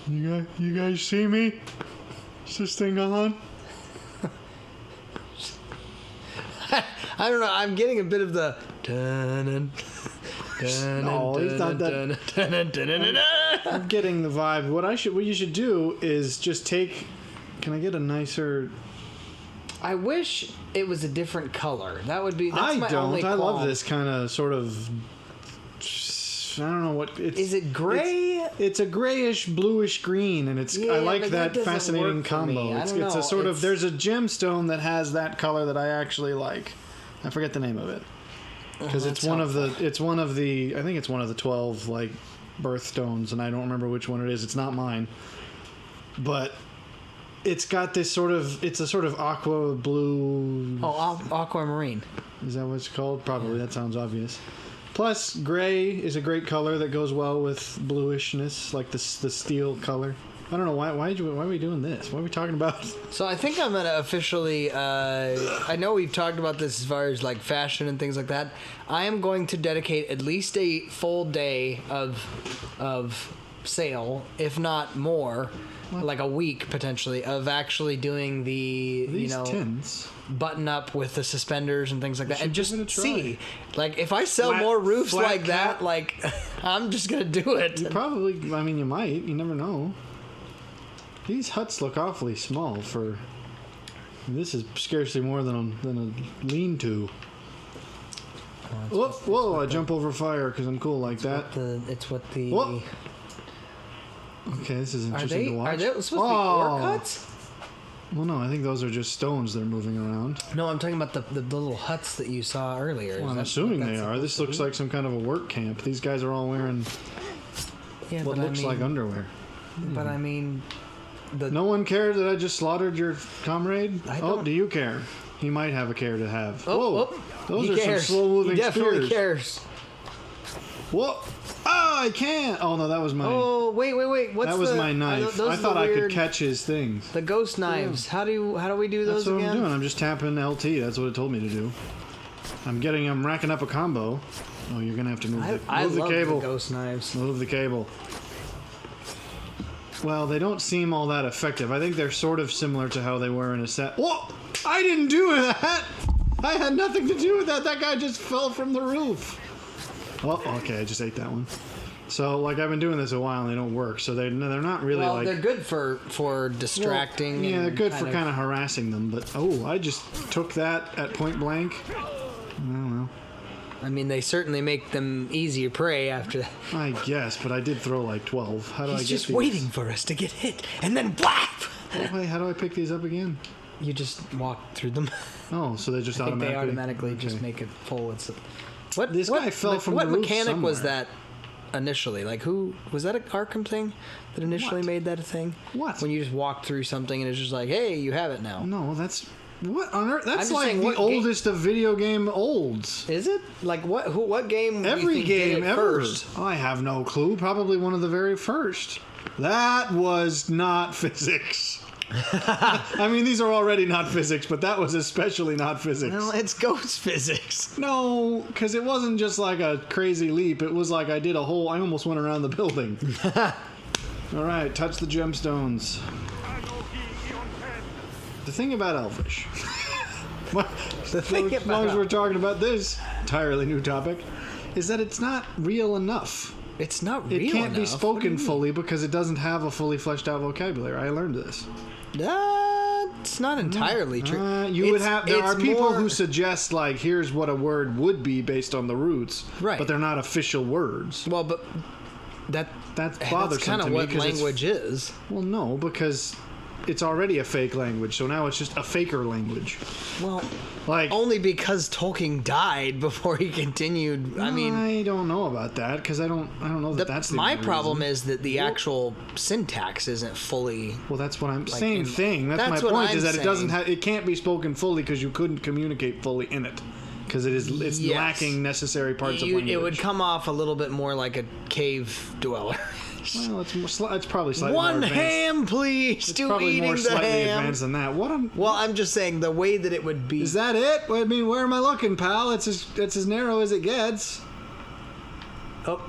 You guys see me? Is this thing on? I don't know. I'm getting a bit of the. No, he's not that. I'm getting the vibe. What you should do is just take. Can I get a nicer? I wish it was a different color. That would be. That's my only I love qualm. this kind of sort of. I don't know what it's. Is it gray? It's a grayish bluish green, and it's. Yeah, I like that fascinating combo. It's a sort of. There's a gemstone that has that color that I actually like. I forget the name of it because it's one of the. It's one of the. I think it's one of the 12 like birthstones, and I don't remember which one it is. It's not mine, but. It's got this sort of. It's a sort of aqua blue. Oh, aquamarine. Is that what it's called? Probably. That sounds obvious. Plus, gray is a great color that goes well with bluishness, like the steel color. I don't know why are we doing this? What are we talking about? So I think I'm gonna officially. I know we've talked about this as far as like fashion and things like that. I am going to dedicate at least a full day of sale, if not more. What? Like a week potentially of actually doing these tins. Button up with the suspenders and things like that, and just see, like, if I sell more roofs like that, like, I'm just gonna do it. You probably, I mean, you might. You never know. These huts look awfully small for. This is scarcely more than a lean-to. Whoa! I jump over fire because I'm cool like that. It's what the. Whoa. Okay, this is interesting to watch. Are they supposed to be ore cuts? Well, no, I think those are just stones that are moving around. No, I'm talking about the little huts that you saw earlier. Well, I'm assuming they are. This looks like some kind of a work camp. These guys are all wearing what looks like underwear. But I mean... No one cared that I just slaughtered your comrade? Do you care? He might have a care to have. Whoa! Those are some slow-moving spears. He definitely cares. Whoa! Oh, I can't! Oh, no, that was my... Oh, wait. That was my knife. I thought I could catch his things. The ghost knives. Yeah. How do we do those again? That's what I'm doing. I'm just tapping LT. That's what it told me to do. I'm racking up a combo. Oh, you're going to have to move the cable. I love the ghost knives. Move the cable. Well, they don't seem all that effective. I think they're sort of similar to how they were in a set. Whoa! I didn't do that! I had nothing to do with that. That guy just fell from the roof. Oh, okay, I just ate that one. So, like, I've been doing this a while and they don't work, so they're not really like... Well, they're good for distracting. Well, yeah, they're good for kind of harassing them, but, I just took that at point blank. I don't know. I mean, they certainly make them easier prey after that. I guess, but I did throw like 12. How do I get these? He's just waiting for us to get hit, and then blap! Wait, how do I pick these up again? You just walk through them. Oh, so they just automatically... They automatically just make it full. This guy fell from the roof. What mechanic somewhere. was that initially? Like, who... Was that an Arkham thing that initially made that a thing? What? When you just walk through something and it's just like, hey, you have it now. No, that's... What on earth? That's like the oldest of video game olds. Is it? Like, what game Every game ever. First? I have no clue. Probably one of the very first. That was not physics. I mean, these are already not physics, but that was especially not physics. Well, it's ghost physics. No, because it wasn't just like a crazy leap. It was like I almost went around the building. All right, touch the gemstones. The thing about Elvish, as long as we're talking about this entirely new topic, is that it's not real enough. It's not real enough? It can't be spoken fully because it doesn't have a fully fleshed out vocabulary. I learned this. It's not entirely true. There are people who suggest, like, here's what a word would be based on the roots, right? But they're not official words. Well, but that's bothersome that's kind of what language is. Well, no, because it's already a fake language, so now it's just a faker language. Well, like only because Tolkien died before he continued. I mean, I don't know about that because I don't know that's the my only problem reason. Is that the actual syntax isn't fully. Well, that's what I'm same thing. That's my point. Is that it doesn't have, it can't be spoken fully because you couldn't communicate fully in it because it's lacking necessary parts of language. It would come off a little bit more like a cave dweller. Well, it's probably slightly more advanced. ham, please. It's probably more slightly advanced than that. I'm just saying the way that it would be. Is that it? I mean, where am I looking, pal? It's as narrow as it gets. Oh.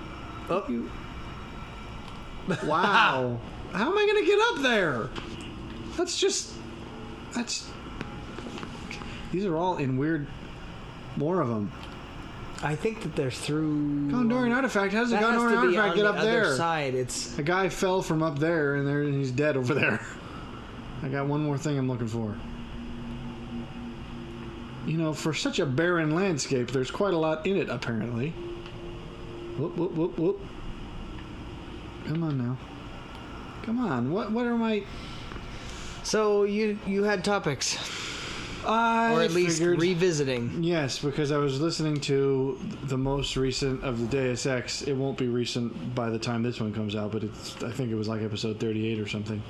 Wow. How am I going to get up there? These are all in weird... More of them. I think that they're through... Gondorian artifact. How does a That has Gondorian to be artifact on get the up other there? side. It's... A guy fell from up there, and he's dead over there. I got one more thing I'm looking for. You know, for such a barren landscape, there's quite a lot in it, apparently. Whoop, whoop, whoop, whoop. Come on now. Come on. What are my... So you had topics. Or at least revisiting. Yes, because I was listening to the most recent of the Deus Ex. It won't be recent by the time this one comes out, but I think it was like episode 38 or something.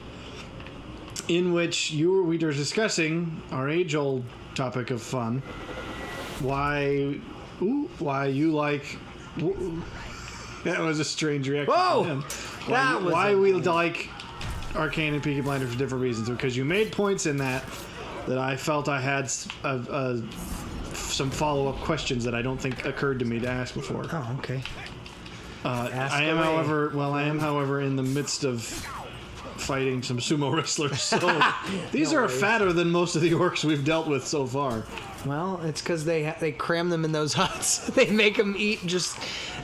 In which we were discussing our age-old topic of fun. Why you like... That was a strange reaction. Whoa! Why we like Arcane and Peaky Blinders for different reasons. Because you made points in that I felt I had some follow-up questions that I don't think occurred to me to ask before. Oh, okay. I am, however, in the midst of fighting some sumo wrestlers. So these are fatter than most of the orcs we've dealt with so far. Well, it's because they cram them in those huts. They make them eat just...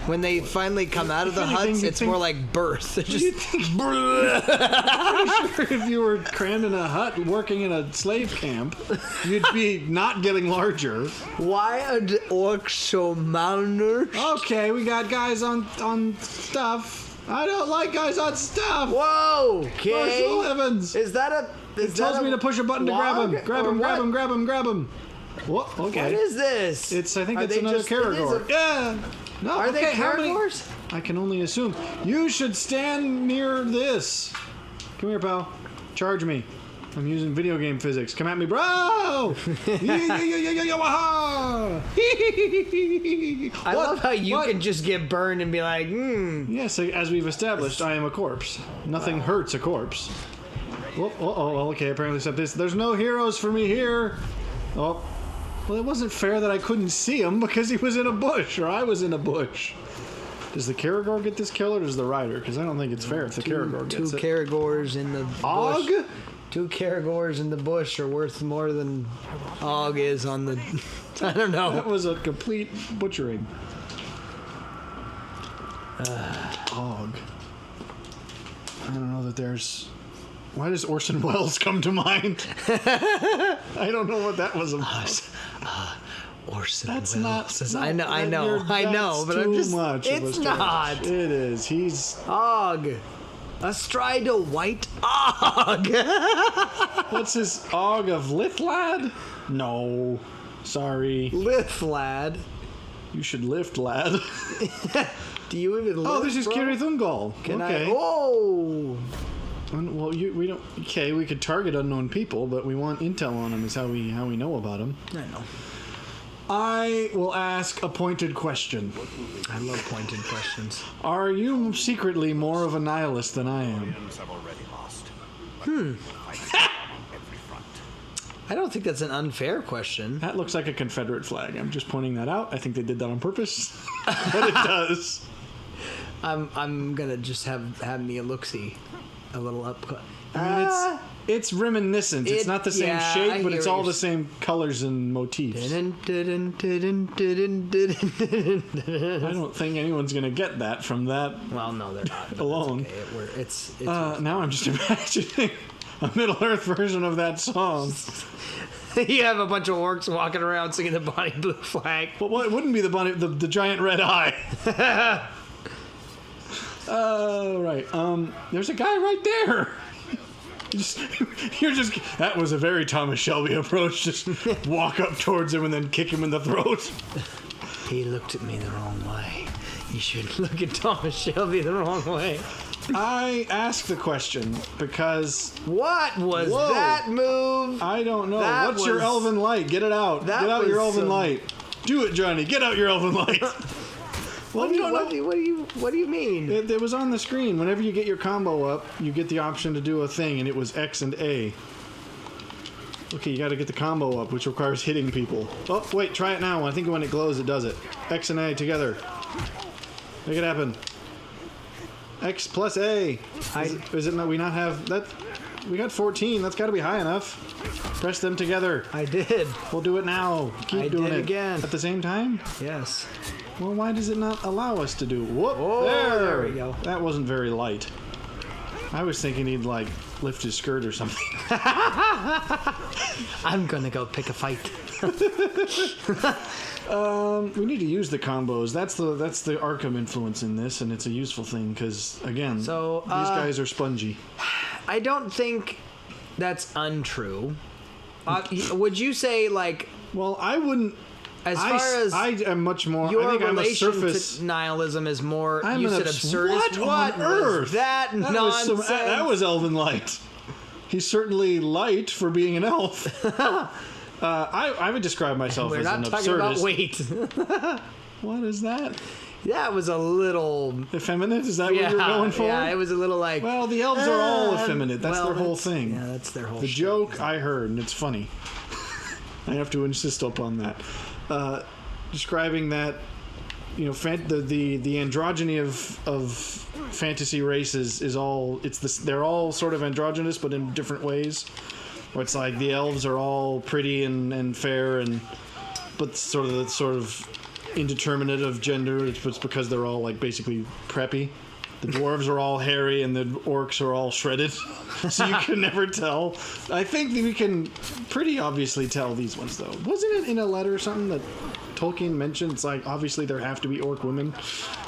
When they finally come out of the huts, it's more like birth. It's just... Pretty sure if you were crammed in a hut working in a slave camp, you'd be not getting larger. Why are the orcs so malnourished? Okay, we got guys on stuff. I don't like guys on stuff. Whoa! Okay. Marshall Evans. Is that a... It tells me to push a button to grab him. Grab him. What? Okay. What is this? I think it's another Caragor. Yeah. No, Are they Caragors? I can only assume. You should stand near this. Come here, pal. Charge me. I'm using video game physics. Come at me, bro! I love how you can just get burned and be like, Yes, as we've established, I am a corpse. Nothing hurts a corpse. Okay, apparently except this. There's no heroes for me here. Oh. Well, it wasn't fair that I couldn't see him because he was in a bush, or I was in a bush. Does the Caragor get this kill, or does the rider? Because I don't think it's fair if the Caragor gets it. Two Caragors in the Og? bush. Two Caragors in the bush are worth more than Og is on the... I don't know. That was a complete butchering. Og. I don't know that there's... Why does Orson Welles come to mind? I don't know what that was about. Orson That's Welles. not... I know, but I'm just... It's not. It is. He's... Og. Astride a white Og. What's his Og of Lithlad? No. Sorry. Lithlad. You should lift, lad. Do you even lift, Oh, this is Kiri Thungal. Okay. Oh! Well, we don't... Okay, we could target unknown people, but we want intel on them is how we know about them. I know. I will ask a pointed question. I love pointed questions. Are you secretly more of a nihilist than I am? I don't think that's an unfair question. That looks like a Confederate flag. I'm just pointing that out. I think they did that on purpose, but it does. I'm gonna just have me a look-see, a little up. I mean, it's reminiscent. It's not the same shape, but it's all the same colors and motifs. I don't think anyone's gonna get that from that. Well, no, they're not alone. Okay. It's now I'm just imagining a Middle Earth version of that song. You have a bunch of orcs walking around singing the Bonnie Blue Flag. Well, it wouldn't be the giant red eye. Right. There's a guy right there. That was a very Thomas Shelby approach. Just walk up towards him and then kick him in the throat. He looked at me the wrong way. You should look at Thomas Shelby the wrong way. I asked the question because... What was that move? I don't know. What's your elven light? Get it out. Get out your elven light. Do it, Johnny. Get out your elven light. What do you mean? It was on the screen. Whenever you get your combo up, you get the option to do a thing, and it was X and A. Okay, you got to get the combo up, which requires hitting people. Oh, wait, try it now. I think when it glows, it does it. X and A together. Make it happen. X plus A. Is it not? We not have that? We got 14. That's got to be high enough. Press them together. I did. We'll do it now. Keep doing it again. at the same time. Yes. Well, why does it not allow us to do? Whoop! Oh, there we go. That wasn't very light. I was thinking he'd like lift his skirt or something. I'm gonna go pick a fight. We need to use the combos. That's the Arkham influence in this, and it's a useful thing because again, these guys are spongy. I don't think that's untrue. Would you say like? Well, I wouldn't. As far as I am much more. your I think relation I'm a surface. to nihilism is more. I'm You an said absurdist. What on earth? that nonsense? That was Elven Light. He's certainly light for being an elf. I would describe myself as an absurdist. We're not talking about weight. What is that? That was a little Effeminate? Is that what you're going for? Yeah, it was a little like. Well, the elves are all effeminate. That's their whole thing. Yeah, that's their whole. The joke I heard, and it's funny. I have to insist upon that. Describing that, the androgyny of fantasy races is all. They're all sort of androgynous, but in different ways. Where it's like the elves are all pretty and fair, but sort of indeterminate of gender. It's because they're all like basically preppy. The dwarves are all hairy and the orcs are all shredded, so you can never tell. I think that we can pretty obviously tell these ones though. Wasn't it in a letter or something that Tolkien mentioned? It's like obviously there have to be orc women,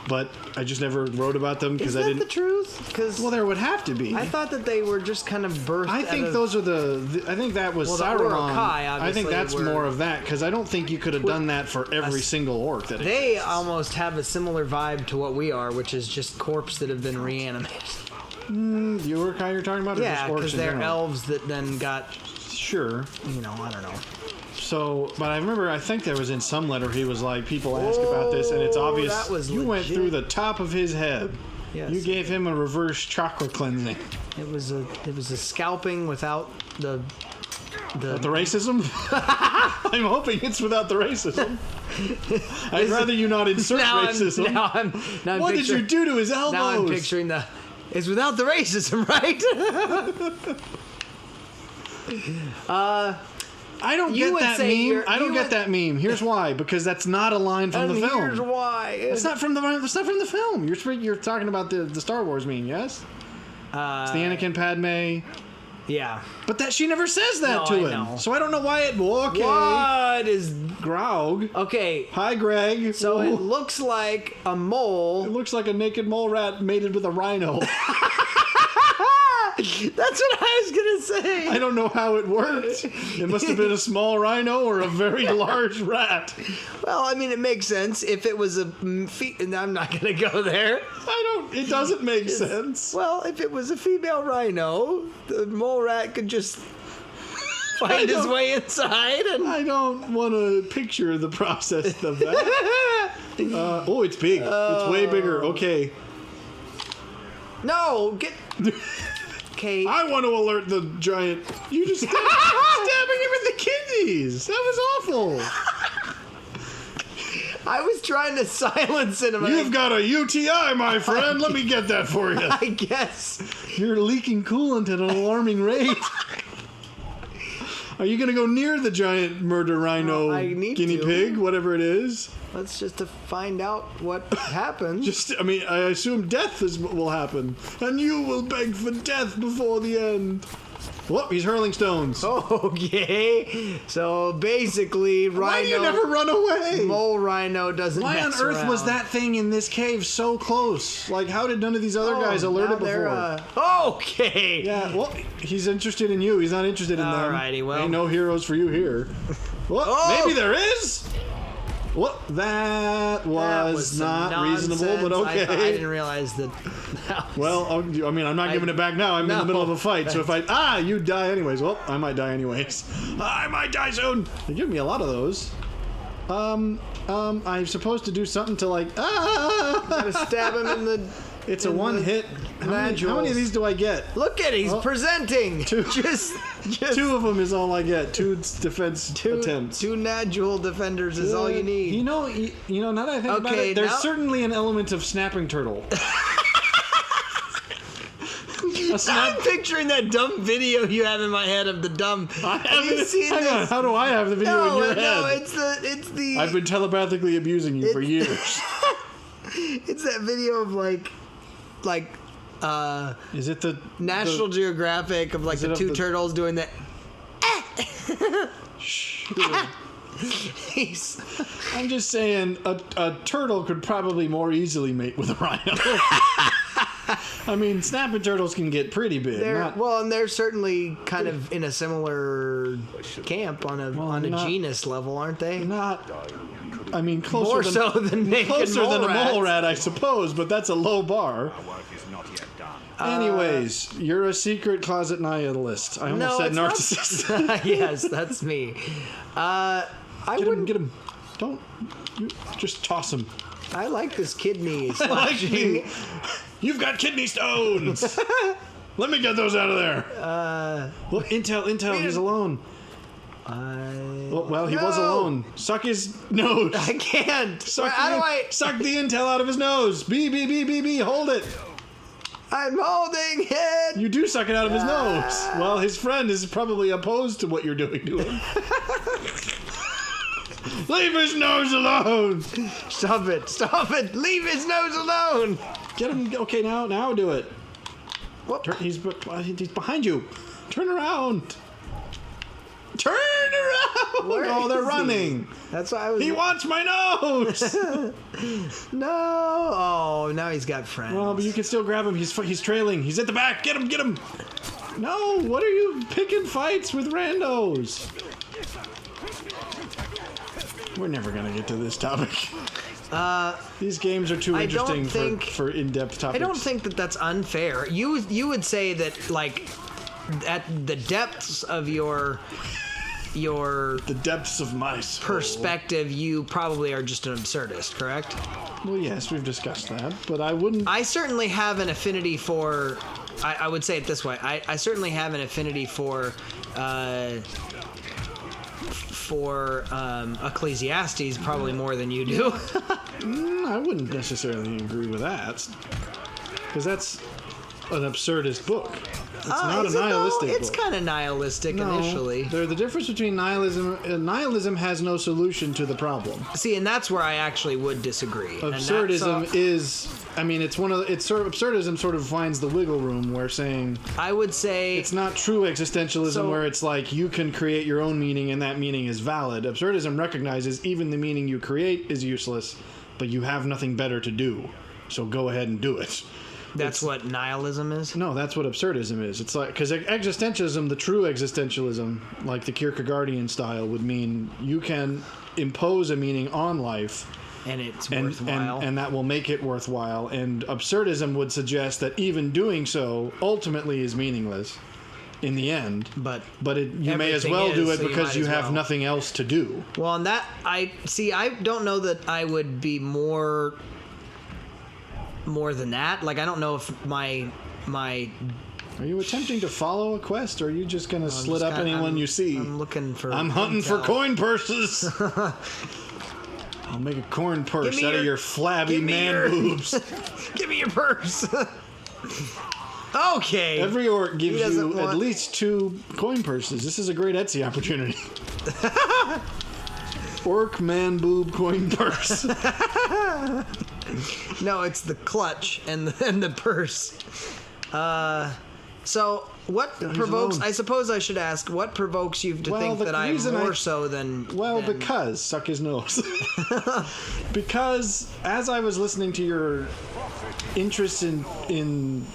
but I just never wrote about them because I didn't. Is that the truth? Because well, there would have to be. I thought that they were just kind of birthed. I think those are I think that was Sauron. I think that's more of that because I don't think you could have done that for every single orc that they exists. almost have a similar vibe to what we are, which is just corpses that have been reanimated. The orc you're talking about? Yeah, because they're general? elves that then got. Sure. I don't know. So, but I remember, I think there was in some letter he was like, people ask about this, and it's obvious that was you went legit. through the top of his head. Yes. You gave him a reverse chakra cleansing. It was a scalping without the racism? I'm hoping it's without the racism. I'd rather you not insert racism. Now what did you do to his elbows? Now I'm picturing it's without the racism, right? I don't get that meme. I don't get that meme. Here's why. Because that's not a line from the film. Here's why. It's not from the film. You're talking about the Star Wars meme, yes? It's the Anakin Padme. Yeah. But she never says that to him. Know. So I don't know why it. Okay. What is Grog? Okay. Hi, Greg. So it looks like a mole. It looks like a naked mole rat mated with a rhino. That's what I was gonna say. I don't know how it worked. It must have been a small rhino or a very large rat. Well, I mean, it makes sense if it was a. I'm not gonna go there. It doesn't make sense. Well, if it was a female rhino, the mole rat could just find his way inside. And I don't want to picture the process of that. It's big. It's way bigger. Okay. No, get. Okay. I want to alert the giant. You just stabbing him in the kidneys. That was awful. I was trying to silence him. You've got a UTI, my friend. Let me get that for you. I guess. You're leaking coolant at an alarming rate. Are you going to go near the giant murder rhino guinea pig, whatever it is? Let's just to find out what happens. I assume death will happen. And you will beg for death before the end. Whoop, he's hurling stones. Okay. So basically, rhino. Why do you never run away? Mole rhino doesn't Why on earth was that thing in this cave so close? Like, how did none of these other guys alert it before? Okay. Yeah, well, he's interested in you. He's not interested in them. Alrighty, well. Ain't no heroes for you here. Well, maybe there is. Well, that was not reasonable, but okay. I didn't realize that. Well, I'm not giving it back now. I'm in the middle of a fight, so if you die anyways. Well, I might die anyways. I might die soon. They give me a lot of those. I'm supposed to do something to Gotta stab him in the. It's a one hit. How many of these do I get? Look at it, he's presenting. Two. Just Two of them is all I get. Two defense attempts. Two Nadjul defenders is all you need. Now that I think about it, there's certainly an element of snapping turtle. I'm picturing that dumb video you have in my head of the dumb. Have you seen Hang on, how do I have the video in your head? No, it's the. I've been telepathically abusing you for years. It's that video of like. Is it the National Geographic of like the two turtles doing that? I'm just saying, a turtle could probably more easily mate with a rhino. I mean, snapping turtles can get pretty big. And they're certainly kind of in a similar camp on a genus level, aren't they? I mean, closer than a mole rat, I suppose, but that's a low bar. Anyways, you're a secret closet nihilist. I almost said narcissist. Yes, that's me. Get him. Don't. Just toss him. I like this kidney slashing. You've got kidney stones. Let me get those out of there. Look, Intel, he's alone. He was alone. Suck his nose. I can't. Suck the Intel out of his nose. B, hold it. I'm holding it. You do suck it out of his nose. Well, his friend is probably opposed to what you're doing to him. Leave his nose alone. Stop it. Leave his nose alone. Get him. Okay, now do it. What? He's behind you. Turn around. Oh, they're running. That's why I was. He wants my nose. No. Oh, now he's got friends. Well, but you can still grab him. He's trailing. He's at the back. Get him. No. What are you picking fights with randos? We're never gonna get to this topic. These games are too interesting for in-depth topics. I don't think that that's unfair. You would say that, like, at the depths of the depths of my soul perspective, you probably are just an absurdist, correct? Well, yes, we've discussed that, but I wouldn't. I certainly have an affinity for. I would say it this way. I certainly have an affinity for Ecclesiastes probably more than you do. I wouldn't necessarily agree with that, because that's an absurdist book. It's not a nihilistic book. It's kind of nihilistic initially. The difference between nihilism has no solution to the problem. See, and that's where I actually would disagree. Absurdism absurdism sort of finds the wiggle room where saying, I would say it's not true existentialism where it's like you can create your own meaning and that meaning is valid. Absurdism recognizes even the meaning you create is useless, but you have nothing better to do, so go ahead and do it. That's what nihilism is? No, that's what absurdism is. It's like, because existentialism, the true existentialism, like the Kierkegaardian style, would mean you can impose a meaning on life. And it's worthwhile. And that will make it worthwhile. And absurdism would suggest that even doing so ultimately is meaningless in the end. But you may as well do it because you have nothing else to do. Well, and that, I don't know that I would be more than that. Like, I don't know if my Are you attempting to follow a quest, or are you just going to slit up anyone you see? I'm hunting for coin purses. I'll make a coin purse out of your flabby man boobs. Give me your purse. Okay. Every orc gives you at least 2 coin purses. This is a great Etsy opportunity. Orc man boob coin purse. No, it's the clutch and the purse. So what provokes? I suppose I should ask, what provokes you to think that I'm more so than? Well, because suck his nose. Because as I was listening to your interest in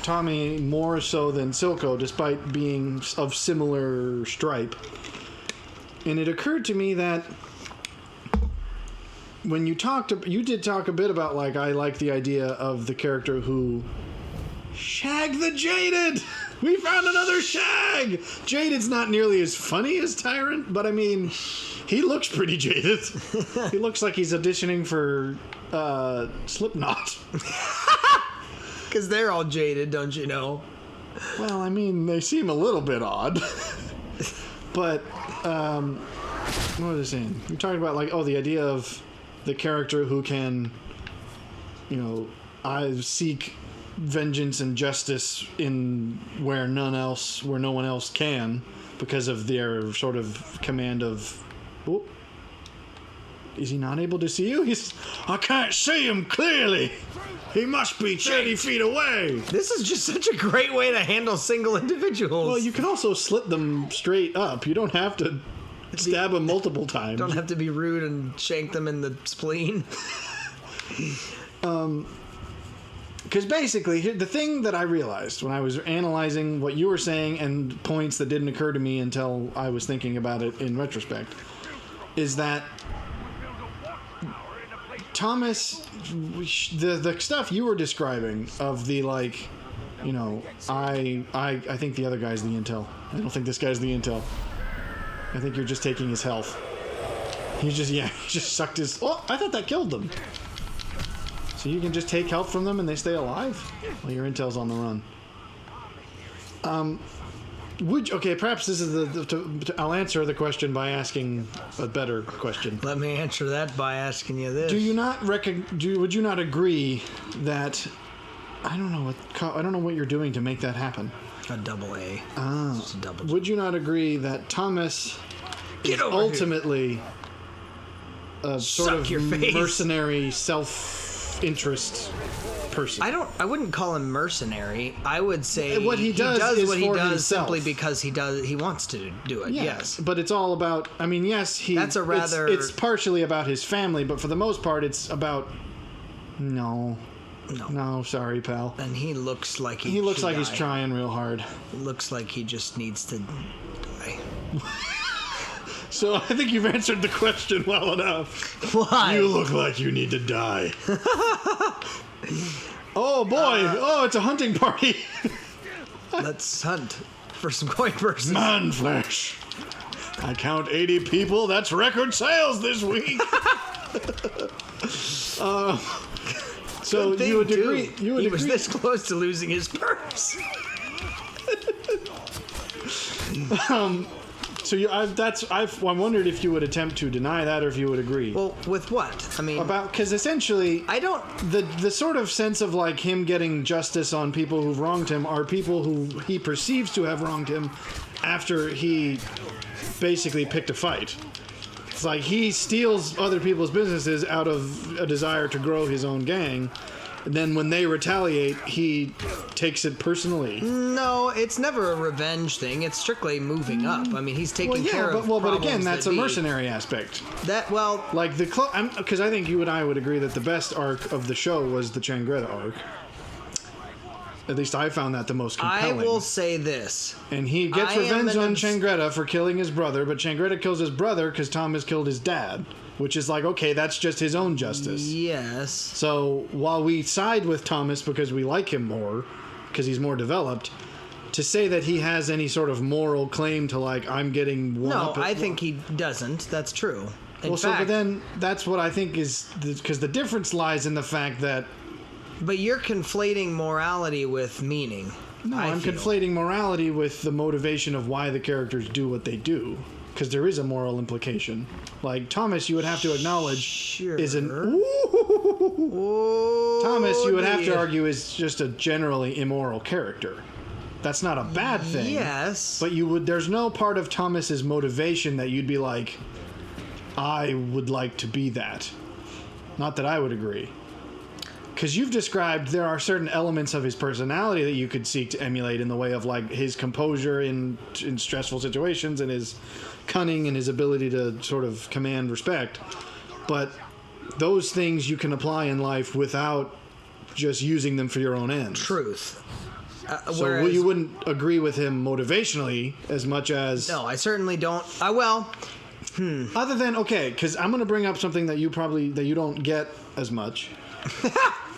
Tommy more so than Silco, despite being of similar stripe, and it occurred to me that when you did talk a bit about, like, I like the idea of the character who Shag the Jaded. We found another Shag. Jaded's not nearly as funny as Tyrant, but I mean, he looks pretty jaded. He looks like he's auditioning for Slipknot. Because they're all jaded, don't you know? Well, I mean, they seem a little bit odd. But what was I saying? You're talking about, like, the idea of the character who can, I seek vengeance and justice in where no one else can, because of their sort of command of. Oh, is he not able to see you? I can't see him clearly. He must be 30 feet away. This is just such a great way to handle single individuals. Well, you can also slit them straight up. You don't have to stab them multiple times. Don't have to be rude and shank them in the spleen. Because basically, the thing that I realized when I was analyzing what you were saying and points that didn't occur to me until I was thinking about it in retrospect, is that Thomas, the stuff you were describing of the, like, you know, I think the other guy's the intel. I don't think this guy's the intel. I think you're just taking his health. He just sucked his... Oh, I thought that killed them. So you can just take health from them and they stay alive? Well, your intel's on the run. Okay, perhaps this is I'll answer the question by asking a better question. Let me answer that by asking you this. Do you not would you not agree that I don't know what you're doing to make that happen? A double A. Ah. A double. Would you not agree that Thomas is ultimately a sort of mercenary self-interest person? I wouldn't call him mercenary. I would say what he does is what he for does himself. simply because he wants to do it. Yes. But it's all about, I mean, yes, That's a rather... It's partially about his family, but for the most part it's about No, sorry, pal. And he looks like he looks like he's trying real hard. It looks like he just needs to die. So I think you've answered the question well enough. Why? You look like you need to die. Oh boy! It's a hunting party. Let's hunt for some coin purses. Man flesh. I count 80 people. That's record sales this week. So you would agree? He was this close to losing his purse. So I wondered if you would attempt to deny that or if you would agree. Well, with what? I mean, because essentially, I don't. The sort of sense of like him getting justice on people who've wronged him are people who he perceives to have wronged him after he basically picked a fight. It's like he steals other people's businesses out of a desire to grow his own gang. And then when they retaliate, he takes it personally. No, it's never a revenge thing. It's strictly moving up. I mean, he's taking care of problems. But again, that's a mercenary aspect. Like because I think you and I would agree that the best arc of the show was the Changreta arc. At least I found that the most compelling. I will say this. And he gets revenge on Changreta for killing his brother, but Changreta kills his brother because Thomas killed his dad. Which is like, okay, that's just his own justice. Yes. So while we side with Thomas because we like him more, because he's more developed, to say that he has any sort of moral claim to like, I'm getting one up. No, I think he doesn't. That's true. But then that's what I think is, because the difference lies in the fact that... But you're conflating morality with meaning. No, I'm conflating morality with the motivation of why the characters do what they do. Because there is a moral implication. Like, Thomas, you would have to acknowledge, is an... Thomas, you would have to argue, is just a generally immoral character. That's not a bad thing. Yes. But there's no part of Thomas's motivation that you'd be like, I would like to be that. Not that I would agree. Because you've described there are certain elements of his personality that you could seek to emulate in the way of like his composure in stressful situations and his cunning and his ability to sort of command respect. But those things you can apply in life without just using them for your own ends. Truth. So you wouldn't agree with him motivationally as much as... No, I certainly don't. Other than, okay, because I'm going to bring up something that you don't get as much.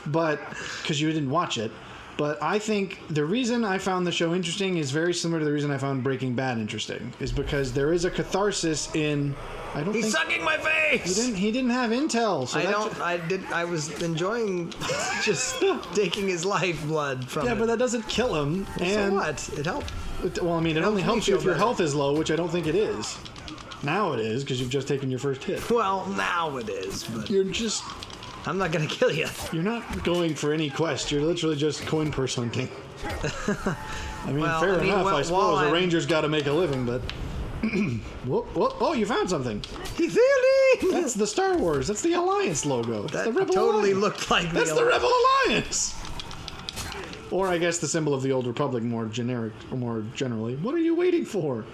But because you didn't watch it, but I think the reason I found the show interesting is very similar to the reason I found Breaking Bad interesting, is because there is a catharsis in. He's sucking my face. He didn't have intel. So I was enjoying just taking his lifeblood from. Yeah, but that doesn't kill him. And so what? It helped. Well, I mean, it only helps you if your health is low, which I don't think it is. Now it is because you've just taken your first hit. Well, now it is. But you're just. I'm not gonna kill you. You're not going for any quest. You're literally just coin purse hunting. I mean, fair enough. I suppose a ranger's got to make a living, but. Whoop, whoop. Oh, you found something. That's the Star Wars. That's the Alliance logo. That's that the Rebel totally Alliance. looked like That's the Rebel Alliance. Or I guess the symbol of the Old Republic, more generic, or more generally. What are you waiting for?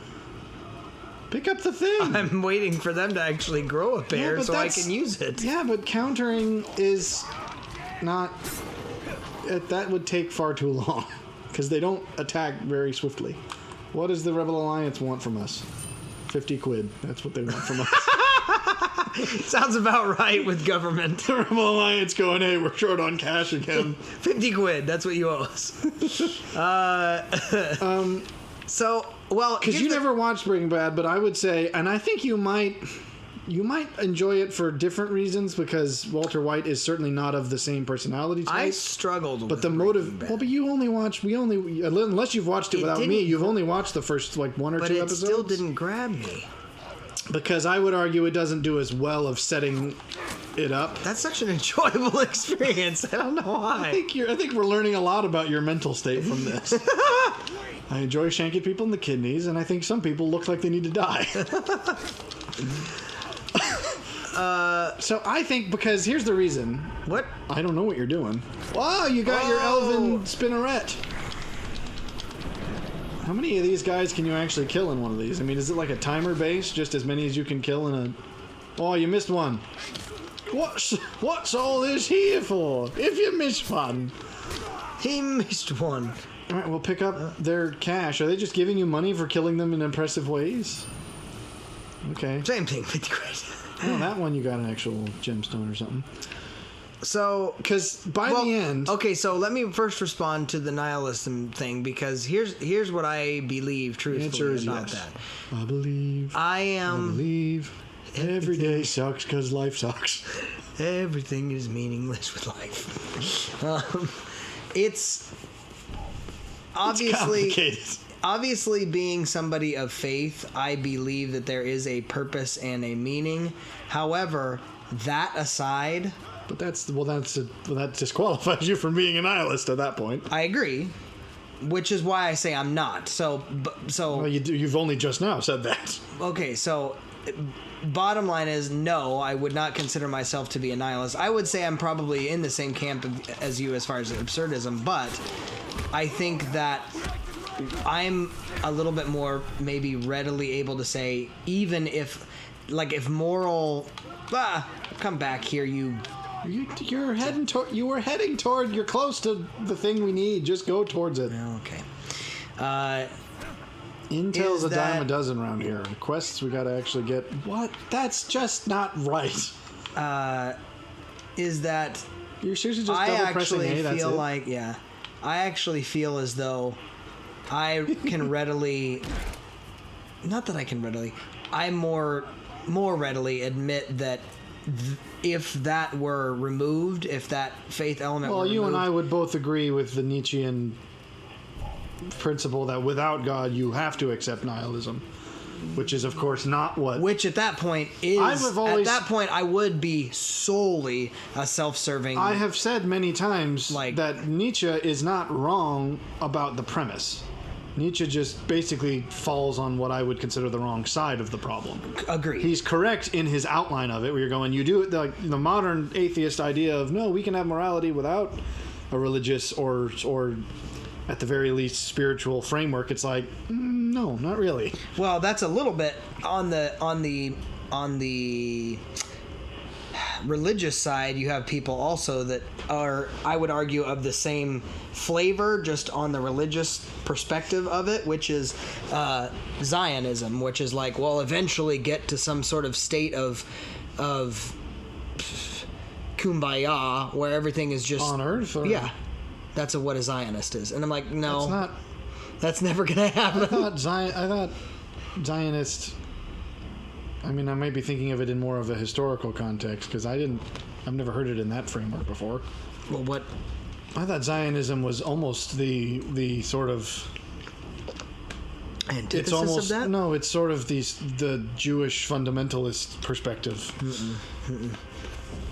Pick up the thing. I'm waiting for them to actually grow a pair so I can use it. Yeah, but countering is not. That would take far too long because they don't attack very swiftly. What does the Rebel Alliance want from us? 50 quid. That's what they want from us. Sounds about right with government. The Rebel Alliance going, hey, we're short on cash again. 50 quid. That's what you owe us. So, well, because you never watched Breaking Bad, but I would say, and I think you might enjoy it for different reasons because Walter White is certainly not of the same personality type. I struggled but with the motive. Bad. Well, but you only watched. Unless you've watched it without me, you've only watched the first like one or two episodes. But it still didn't grab me. Because I would argue it doesn't do as well of setting it up. That's such an enjoyable experience. I don't know why. I think we're learning a lot about your mental state from this. I enjoy shanking people in the kidneys, and I think some people look like they need to die. So I think because here's the reason. What? I don't know what you're doing. Wow, you got your elven spinneret. How many of these guys can you actually kill in one of these? I mean, is it like a timer base? Just as many as you can kill in a... Oh, you missed one. What's all this here for? If you missed one. He missed one. All right, we'll pick up their cash. Are they just giving you money for killing them in impressive ways? Okay. Same thing, 50 quid. Oh, that one you got an actual gemstone or something. So, because by the end, okay. So let me first respond to the nihilism thing because here's what I believe truthfully about that. I believe. I believe. Every day sucks because life sucks. Everything is meaningless with life. It's obviously complicated. Obviously, being somebody of faith, I believe that there is a purpose and a meaning. However, that aside. But that disqualifies you from being a nihilist at that point. I agree, which is why I say I'm not. So. Well, you've only just now said that. Okay, so bottom line is no, I would not consider myself to be a nihilist. I would say I'm probably in the same camp as you as far as absurdism, but I think that I'm a little bit more maybe readily able to say, even if moral, come back here, you're heading toward. You're close to the thing we need. Just go towards it. Okay. Intel's a dime a dozen around here. Quests we gotta actually get. What? That's just not right. Is that you're seriously just double pressing A? That's it? I actually feel as though I can readily. Not that I can readily. I more readily admit that. If that were removed, if that faith element were removed... Well, you and I would both agree with the Nietzschean principle that without God, you have to accept nihilism, which is, of course, not what... Which, at that point, is... At that point, I would be solely a self-serving... I have said many times that Nietzsche is not wrong about the premise. Nietzsche just basically falls on what I would consider the wrong side of the problem. Agreed. He's correct in his outline of it, where you're going, you do it like the modern atheist idea of, no, we can have morality without a religious or at the very least spiritual framework. It's like, no, not really. Well, that's a little bit on the religious side. You have people also that are, I would argue, of the same flavor, just on the religious perspective of it, which is Zionism, which is like, well, eventually get to some sort of state of kumbaya where everything is just on earth. Yeah, that's what a Zionist is, and I'm like, no, that's never gonna happen. I thought Zionist. I mean, I might be thinking of it in more of a historical context because I've never heard it in that framework before. Well, what? I thought Zionism was almost the sort of antithesis it's almost, of that. No, it's sort of the Jewish fundamentalist perspective.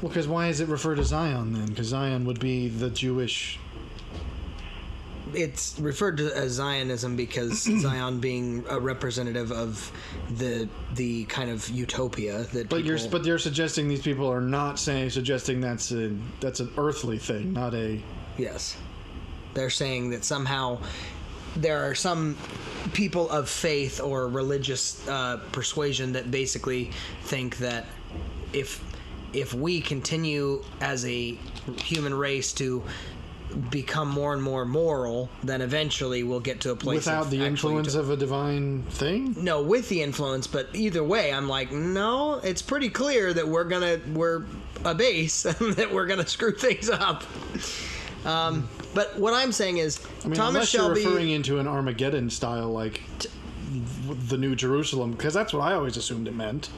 Well, because why is it referred to Zion then? Because Zion would be the Jewish... It's referred to as Zionism because Zion being a representative of the kind of utopia that. But you're suggesting these people are not suggesting that's an earthly thing, not a. Yes, they're saying that somehow there are some people of faith or religious persuasion that basically think that if we continue as a human race to become more and more moral, then eventually we'll get to a place without the influence of a divine thing. No, with the influence, but either way, I'm like, no, it's pretty clear that we're a base and that we're gonna screw things up. But what I'm saying is, Thomas unless Shelby, you're referring into an Armageddon style, like the New Jerusalem, because that's what I always assumed it meant.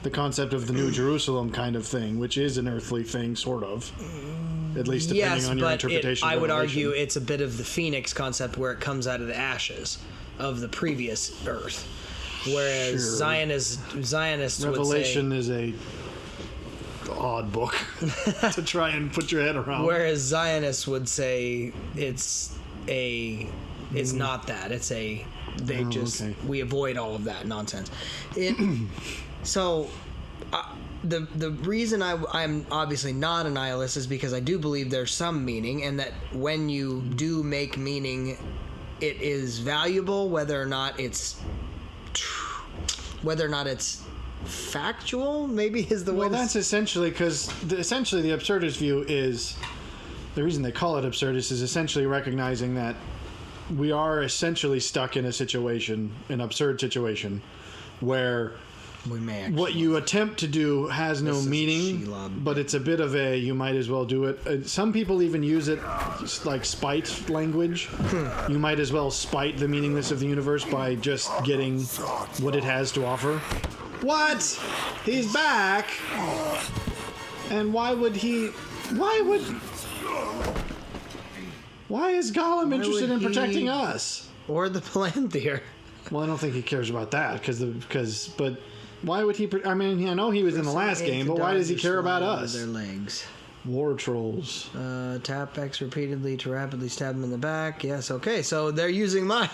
The concept of the New Jerusalem kind of thing, which is an earthly thing, sort of. At least depending on your interpretation. I would argue it's a bit of the Phoenix concept where it comes out of the ashes of the previous Earth. Whereas Zionists Revelation would say... is a odd book to try and put your head around. Whereas Zionists would say it's not that. It's a... We avoid all of that nonsense. The reason I'm obviously not a nihilist is because I do believe there's some meaning, and that when you do make meaning, it is valuable, whether or not it's factual. Maybe is the way. Well, that's essentially because the absurdist view is the reason they call it absurdist is essentially recognizing that we are essentially stuck in an absurd situation, where. What you attempt to do has no meaning, but it's a bit of a you might as well do it. Some people even use it like spite language. You might as well spite the meaningless of the universe by just getting what it has to offer. What? He's back. And why is Gollum interested in protecting us? Or the Palantir? Well, I don't think he cares about that but why would he? I mean, I know he was in the last game, but why does he care about us? Their legs. War trolls. Tap X repeatedly to rapidly stab him in the back. Yes, okay, so they're using my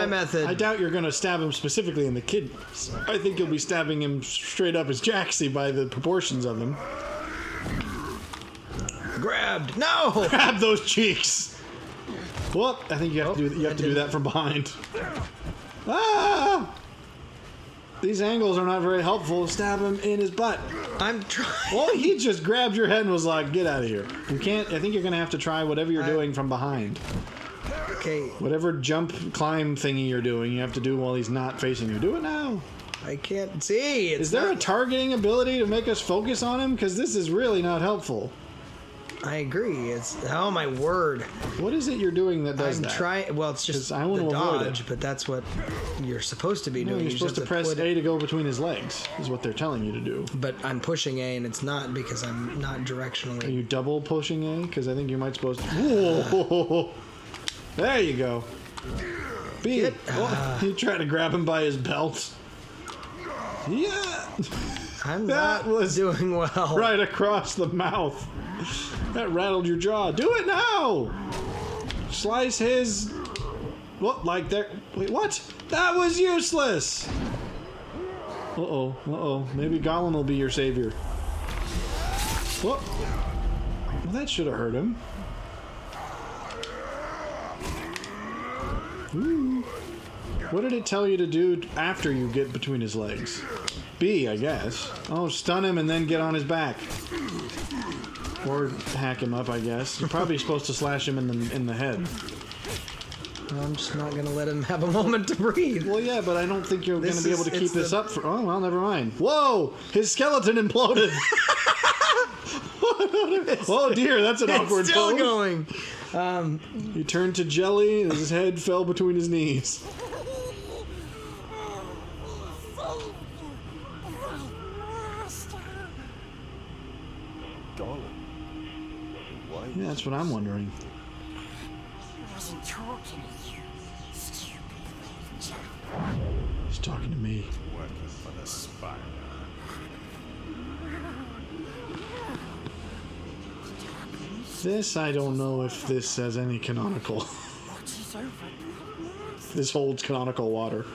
method. I doubt you're going to stab him specifically in the kidneys. I think you'll be stabbing him straight up as Jaxie by the proportions of him. Grabbed. No. Grab those cheeks. Well, I think you have to do that from behind. Ah! These angles are not very helpful. Stab him in his butt. I'm trying. Well, he just grabbed your head and was like, "Get out of here." You can't. I think you're gonna have to try whatever you're doing from behind. Okay. Whatever jump climb thingy you're doing, you have to do while he's not facing you. Do it now. I can't see. Is there a targeting ability to make us focus on him? Because this is really not helpful. I agree. Oh my word! What is it you're doing that does that? I'm trying. Well, it's just I want the to avoid dodge, but that's what you're supposed to be doing. You're supposed to press A to go between his legs. Is what they're telling you to do. But I'm pushing A, and it's not because I'm not directionally. Are you double pushing A? Because I think you might supposed to. Whoa! There you go. B. You try to grab him by his belt. Yeah. I'm not doing well. Right across the mouth. That rattled your jaw. Do it now! Slice his... What? Like there... Wait, what? That was useless! Uh-oh. Maybe Gollum will be your savior. What? Well, that should have hurt him. Ooh. What did it tell you to do after you get between his legs? B, I guess. Oh, stun him and then get on his back. Or hack him up, I guess. You're probably supposed to slash him in the head. I'm just not going to let him have a moment to breathe. Well, yeah, but I don't think you're going to be able to keep this up for... Oh, well, never mind. Whoa! His skeleton imploded! Oh, dear, that's an awkward pose. Still going. He turned to jelly, and his head fell between his knees. Yeah, that's what I'm wondering. I wasn't talking to you, stupid He's talking to me. Working for the spider. This, I don't know if this has any canonical. This holds canonical water.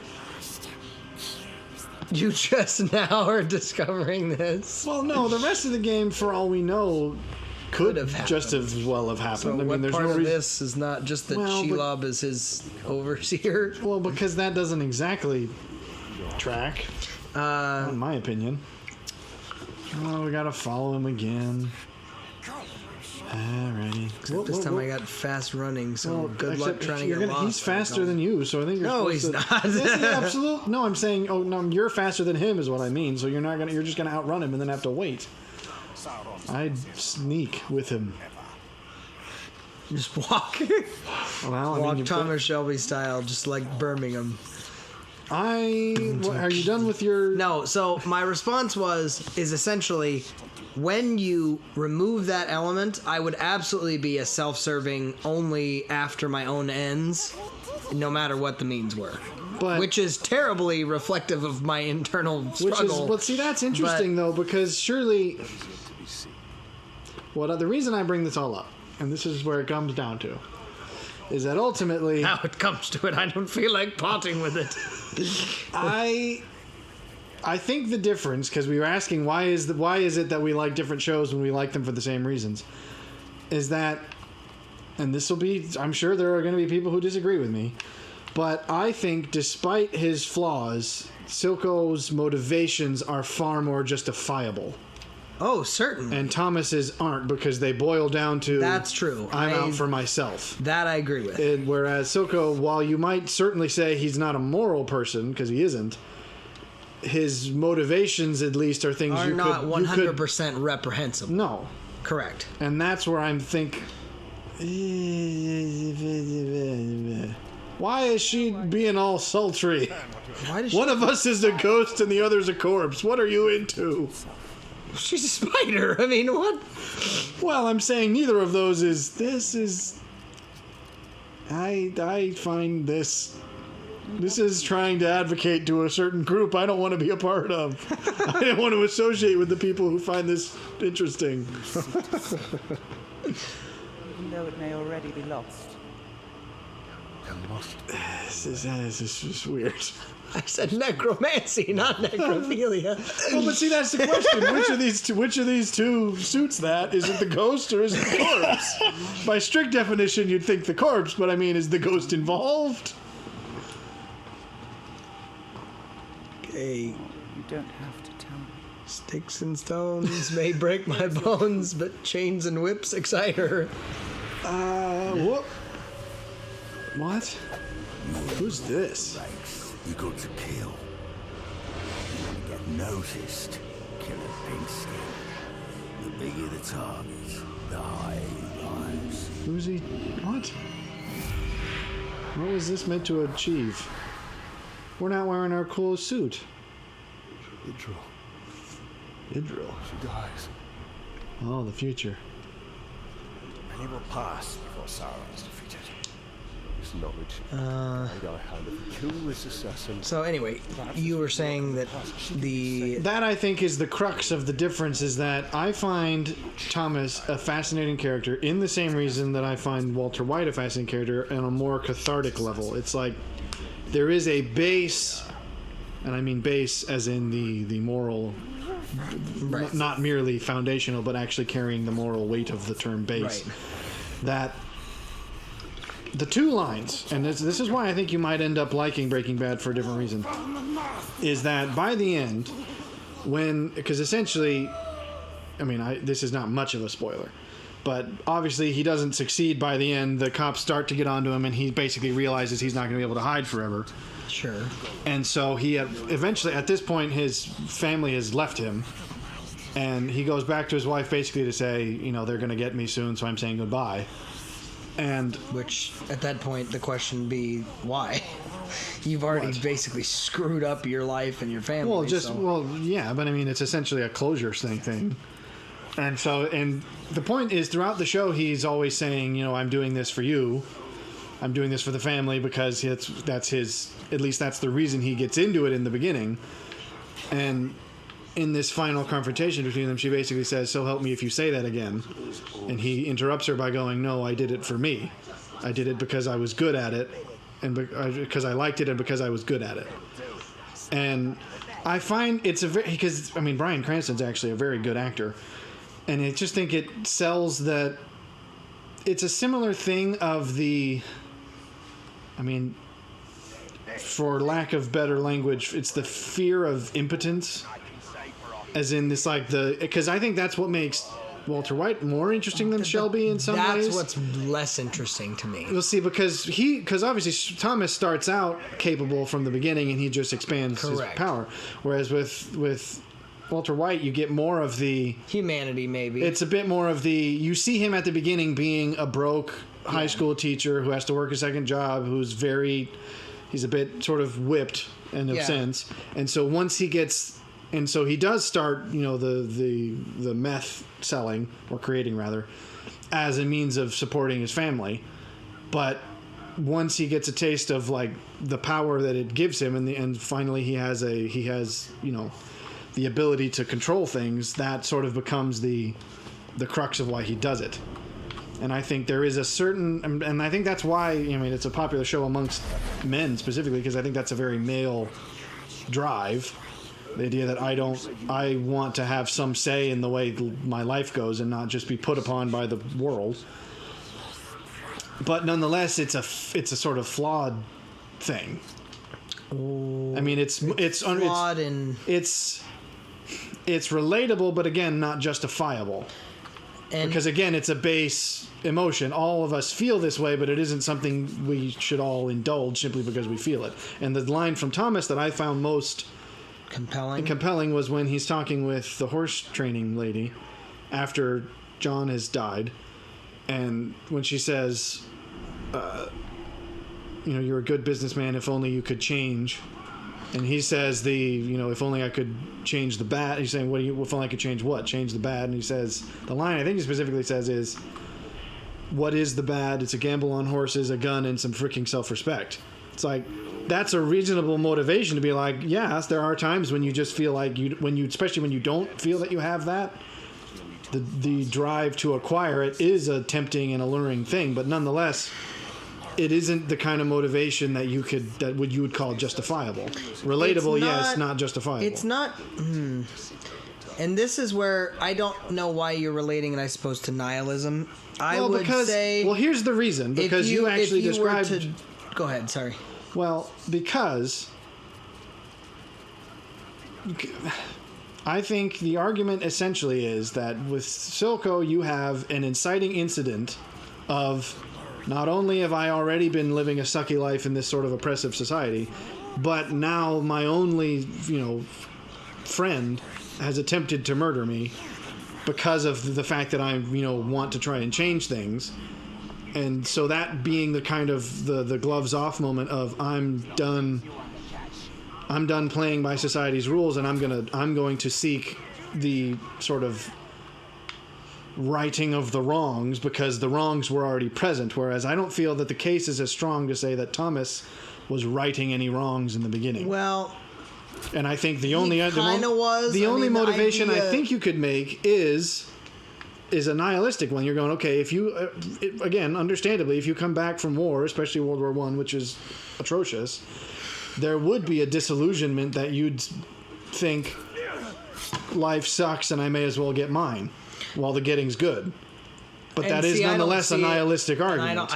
You just now are discovering this. Well, no, the rest of the game, for all we know, could have just as well have happened. So I mean, what there's part no of reason. this is not just that Well, but- Shelob is his overseer? Well, because that doesn't exactly track, in my opinion. Oh, we gotta follow him again. Alrighty. This time I got fast running, so good luck trying to get lost. He's faster than you, so I think you're No, supposed he's to... not. Yes, he absolute. No, I'm saying, oh no, you're faster than him is what I mean. So you're just gonna outrun him and then have to wait. I'd sneak with him. Just walk. Well, Walk Thomas Shelby style, just like Birmingham. Are you done with your... No, so my response is essentially, when you remove that element, I would absolutely be a self-serving only after my own ends, no matter what the means were. But, which is terribly reflective of my internal struggle. But see, that's interesting though, because surely... Well, the reason I bring this all up, and this is where it comes down to, is that ultimately... Now it comes to it, I don't feel like parting with it. I think the difference, because we were asking why is it that we like different shows when we like them for the same reasons, is that, and this will be, I'm sure there are going to be people who disagree with me, but I think despite his flaws, Silco's motivations are far more justifiable. Oh, certainly. And Thomas's aren't, because they boil down to... That's true. I'm out for myself. That I agree with. And whereas Silco, while you might certainly say he's not a moral person, because he isn't, his motivations at least are things are you not could... 100% reprehensible. No. Correct. And that's where I'm why is she being all sultry? Why does One of us is a ghost and the other's a corpse. What are you into? She's a spider. I mean, what? Well, I'm saying neither of those is... This is... I find this... This is trying to advocate to a certain group I don't want to be a part of. I don't want to associate with the people who find this interesting. Even though it may already be lost. This is just weird. I said necromancy, not necrophilia. Well, but see, that's the question. Which of these two suits that? Is it the ghost or is it the corpse? By strict definition, you'd think the corpse, but I mean, is the ghost involved? Okay. You don't have to tell me. Sticks and stones may break my bones, but chains and whips excite her. What? Who's this? You got to kill. You get noticed. Kill a pink skin. The bigger the target, the higher you rise. Who's he? What? What was this meant to achieve? We're not wearing our cool suit. Idril. She dies. Oh, the future. And it will pass before Sauron is defeated. This knowledge made our hand of kill this assassin. So anyway, you were saying that That, I think, is the crux of the difference, is that I find Thomas a fascinating character in the same reason that I find Walter White a fascinating character on a more cathartic level. It's like there is a base, and I mean base as in the moral, right. not merely foundational, but actually carrying the moral weight of the term base. Right. That the two lines, and this is why I think you might end up liking Breaking Bad for a different reason, is that by the end, because essentially, I mean, this is not much of a spoiler, but obviously he doesn't succeed by the end. The cops start to get onto him, and he basically realizes he's not going to be able to hide forever. Sure. And so he eventually, at this point, his family has left him, and he goes back to his wife basically to say, you know, they're going to get me soon, so I'm saying goodbye. And which, at that point, the question would be, why? You've already basically screwed up your life and your family. Well, yeah, but I mean, it's essentially a closure thing. And so, and the point is, throughout the show, he's always saying, you know, I'm doing this for you. I'm doing this for the family, because that's his, at least that's the reason he gets into it in the beginning. And in this final confrontation between them, she basically says, "So help me if you say that again." And he interrupts her by going, "No, I did it for me. I did it because I was good at it, and because I liked it, and because I was good at it." And I find because I mean, Bryan Cranston's actually a very good actor, and I just think it sells that it's a similar thing of the, I mean, for lack of better language, it's the fear of impotence, as in this, like, because I think that's what makes Walter White more interesting than Shelby in some ways. That's what's less interesting to me. We'll see, because obviously Thomas starts out capable from the beginning, and he just expands his power. Whereas with Walter White, you get more of the humanity, maybe. It's a bit more of the, you see him at the beginning being a broke high school teacher who has to work a second job, he's a bit sort of whipped in a sense. And so once he gets, and so he does start, the meth selling, or creating rather, as a means of supporting his family. But once he gets a taste of, like, the power that it gives him, and finally he has the ability to control things, that sort of becomes the crux of why he does it. And I think there is a certain, and I think that's why, it's a popular show amongst men specifically, because I think that's a very male drive. The idea that I want to have some say in the way my life goes and not just be put upon by the world. But nonetheless, it's a sort of flawed thing. I mean, it's flawed, and it's relatable, but again, not justifiable. Because again, it's a base emotion. All of us feel this way, but it isn't something we should all indulge simply because we feel it. And the line from Thomas that I found most compelling was when he's talking with the horse training lady after John has died, and when she says, "You're a good businessman. If only you could change." And he says, if only I could change the bad. He's saying, if only I could change what? Change the bad. And he says, the line I think he specifically says is, "What is the bad? It's a gamble on horses, a gun, and some freaking self-respect." It's like, that's a reasonable motivation to be like, yes, there are times when you just feel like especially when you don't feel that you have that, the drive to acquire it is a tempting and alluring thing, but nonetheless, it isn't the kind of motivation that you would call justifiable. Relatable, yes, not justifiable. It's not. And this is where I don't know why you're relating it, I suppose, to nihilism. Here's the reason. Because you actually described. Go ahead. Sorry. Well, because I think the argument essentially is that with Silco, you have an inciting incident of, not only have I already been living a sucky life in this sort of oppressive society, but now my only, friend has attempted to murder me because of the fact that I, want to try and change things. And so that being the kind of the gloves off moment of I'm done playing by society's rules, and I'm going to seek the sort of righting of the wrongs, because the wrongs were already present. Whereas I don't feel that the case is as strong to say that Thomas was righting any wrongs in the beginning. Well, and I think the only motivation I think you could make is a nihilistic one. You're going, okay, if you again, understandably, if you come back from war, especially World War I, which is atrocious, there would be a disillusionment that you'd think life sucks and I may as well get mine while the getting's good. But that is nonetheless a nihilistic argument.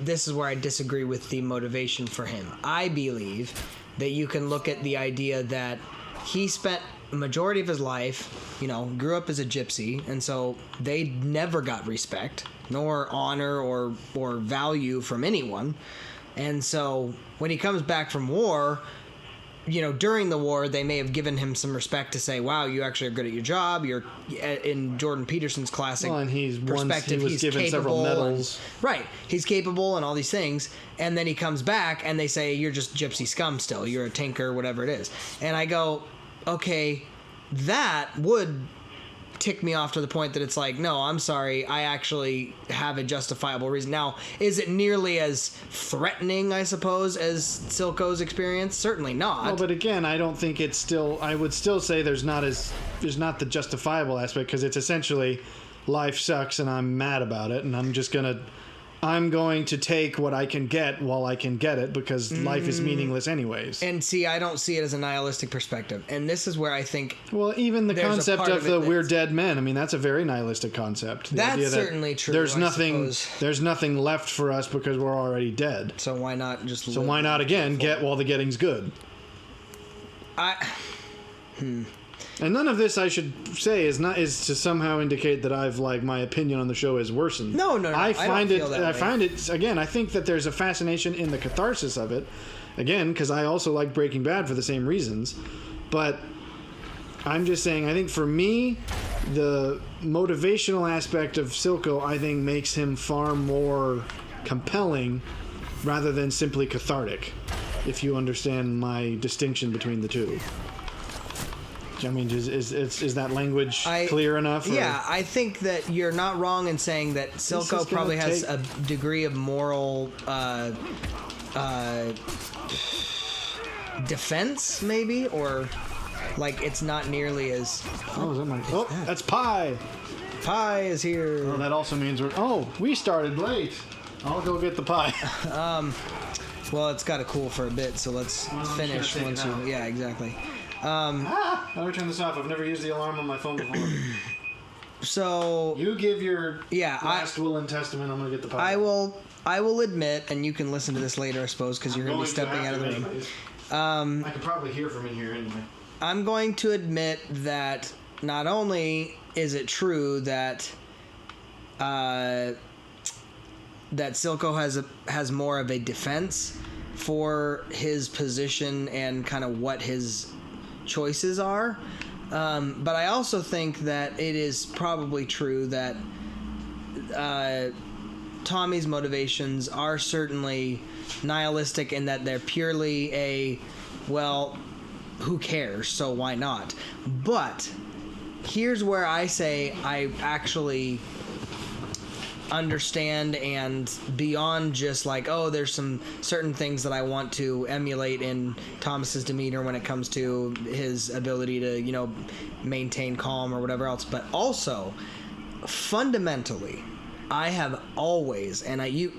This is where I disagree with the motivation for him. I believe that you can look at the idea that he spent a majority of his life, grew up as a gypsy, and so they never got respect, nor honor or value from anyone. And so when he comes back from war, during the war, they may have given him some respect to say, wow, you actually are good at your job. You're in Jordan Peterson's classic perspective. He was given capable, several medals. He's capable and all these things. And then he comes back and they say, you're just gypsy scum still. You're a tinker, whatever it is. And I go, okay, that would tick me off to the point that it's like, no, I'm sorry, I actually have a justifiable reason. Now, is it nearly as threatening, I suppose, as Silco's experience? Certainly not. Well, but again, I don't think it's still. I would still say there's not the justifiable aspect, because it's essentially life sucks and I'm mad about it, and I'm going to take what I can get while I can get it, because life is meaningless anyways. And see, I don't see it as a nihilistic perspective. And this is where I think... Well, even the concept of the we're dead men, I mean, that's a very nihilistic concept. That's certainly true, There's nothing left for us because we're already dead. So why not just So why not, again, get while the getting's good? And none of this, I should say, is to somehow indicate that I've my opinion on the show has worsened. No. I find it again. I think that there's a fascination in the catharsis of it, again, because I also like Breaking Bad for the same reasons. But I'm just saying, I think for me, the motivational aspect of Silco, I think, makes him far more compelling rather than simply cathartic. If you understand my distinction between the two. I mean, is that language clear enough? Yeah, I think that you're not wrong in saying that Silco probably has a degree of moral defense, maybe, or it's not nearly as. Oh, is that my? Oh, that's Pie. Pie is here. Oh, that also means we started late. I'll go get the pie. Well, it's got to cool for a bit, so let's finish once you. Yeah, exactly. How do I turn this off? I've never used the alarm on my phone before. So you give your last will and testament. I'm gonna get the pie. I will admit, and you can listen to this later, I suppose, because you're gonna be stepping out of the room. I can probably hear from in here anyway. I'm going to admit that not only is it true that that Silco has more of a defense for his position and kind of what his choices are, but I also think that it is probably true that Tommy's motivations are certainly nihilistic in that they're purely who cares, so why not? But here's where I say I actually understand, and beyond just there's some certain things that I want to emulate in Thomas's demeanor when it comes to his ability to maintain calm or whatever else, but also fundamentally I have always, and I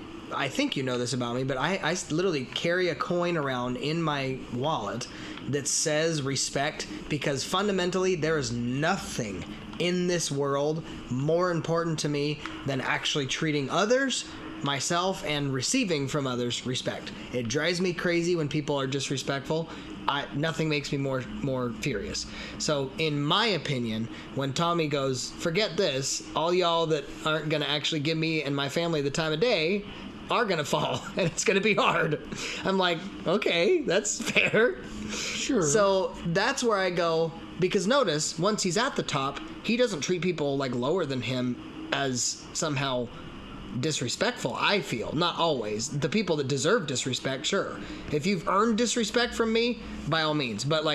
think you know this about me, but I literally carry a coin around in my wallet that says respect, because fundamentally there is nothing in this world more important to me than actually treating others, myself, and receiving from others respect. It drives me crazy when people are disrespectful. Nothing makes me more furious. So in my opinion, when Tommy goes, forget this, all y'all that aren't gonna actually give me and my family the time of day are gonna fall, and it's gonna be hard. I'm like, okay, that's fair. Sure. So that's where I go, because notice, once he's at the top, he doesn't treat people lower than him as somehow disrespectful, I feel. Not always. The people that deserve disrespect, sure. If you've earned disrespect from me, by all means. But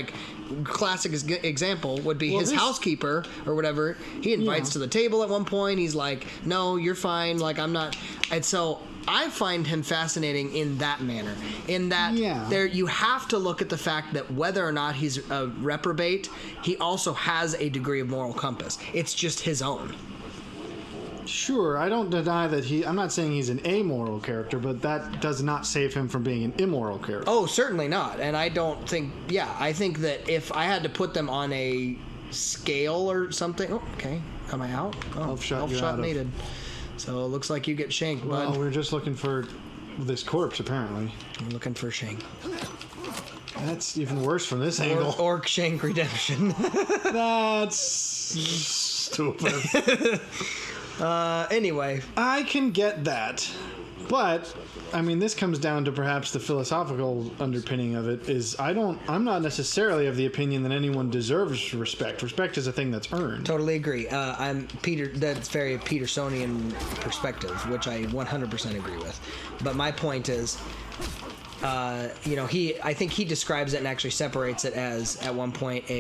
classic example would be his housekeeper or whatever. He invites to the table at one point. He's like, no, you're fine. I'm not. And so I find him fascinating in that manner. In that there, you have to look at the fact that whether or not he's a reprobate, he also has a degree of moral compass. It's just his own. Sure, I don't deny that I'm not saying he's an amoral character, but that does not save him from being an immoral character. Oh, certainly not. And I don't think, I think that if I had to put them on a scale or something. Oh, okay. Am I out? Oh, elf shot needed. So it looks like you get shanked, well, bud. We're just looking for this corpse, apparently. I'm looking for shank. That's even worse from this angle. Orc shank redemption. That's stupid. Anyway. I can get that. But, I mean, this comes down to perhaps the philosophical underpinning of it is I'm not necessarily of the opinion that anyone deserves respect. Respect is a thing that's earned. Totally agree. That's very Petersonian perspective, which I 100% agree with. But my point is, I think he describes it and actually separates it as, at one point,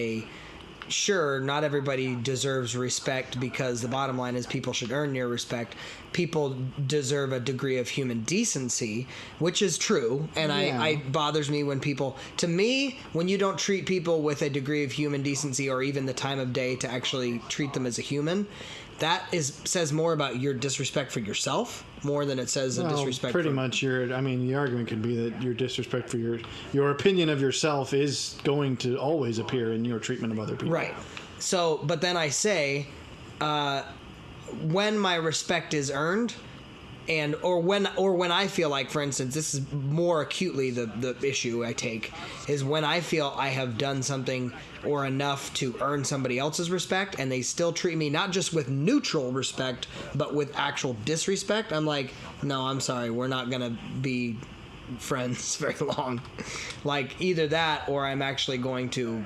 sure, not everybody deserves respect because the bottom line is people should earn your respect. People deserve a degree of human decency, which is true. And I bothers me when people, to me, when you don't treat people with a degree of human decency or even the time of day to actually treat them as a human, that says more about your disrespect for yourself more than it says a disrespect pretty for... much the argument could be that your disrespect for your opinion of yourself is going to always appear in your treatment of other people. Right. So, but then I say, when my respect is earned, or when I feel like, for instance, this is more acutely the issue I take, is when I feel I have done something or enough to earn somebody else's respect, and they still treat me not just with neutral respect, but with actual disrespect. I'm like, no, I'm sorry, we're not gonna be friends very long. Like, either that, or I'm actually going to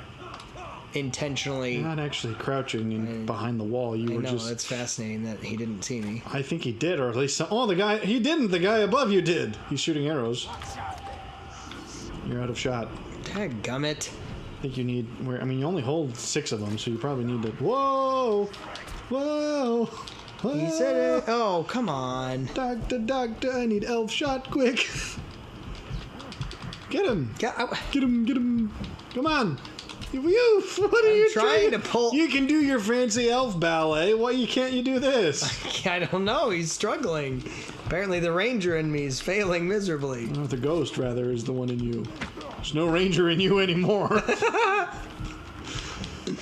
intentionally... You're not actually crouching behind the wall. You were just... It's fascinating that he didn't see me. I think he did, or at least... the guy... He didn't. The guy above you did. He's shooting arrows. You're out of shot. Dadgummit. I think you need... you only hold 6 of them, so you probably need to... Whoa! Whoa! Whoa! He said it. Oh, come on. Doctor, I need elf shot, quick. Get him. Get him. Come on. What are you trying to pull? You can do your fancy elf ballet. Why can't you do this? I don't know. He's struggling. Apparently the ranger in me is failing miserably. The ghost, rather, is the one in you. There's no ranger in you anymore.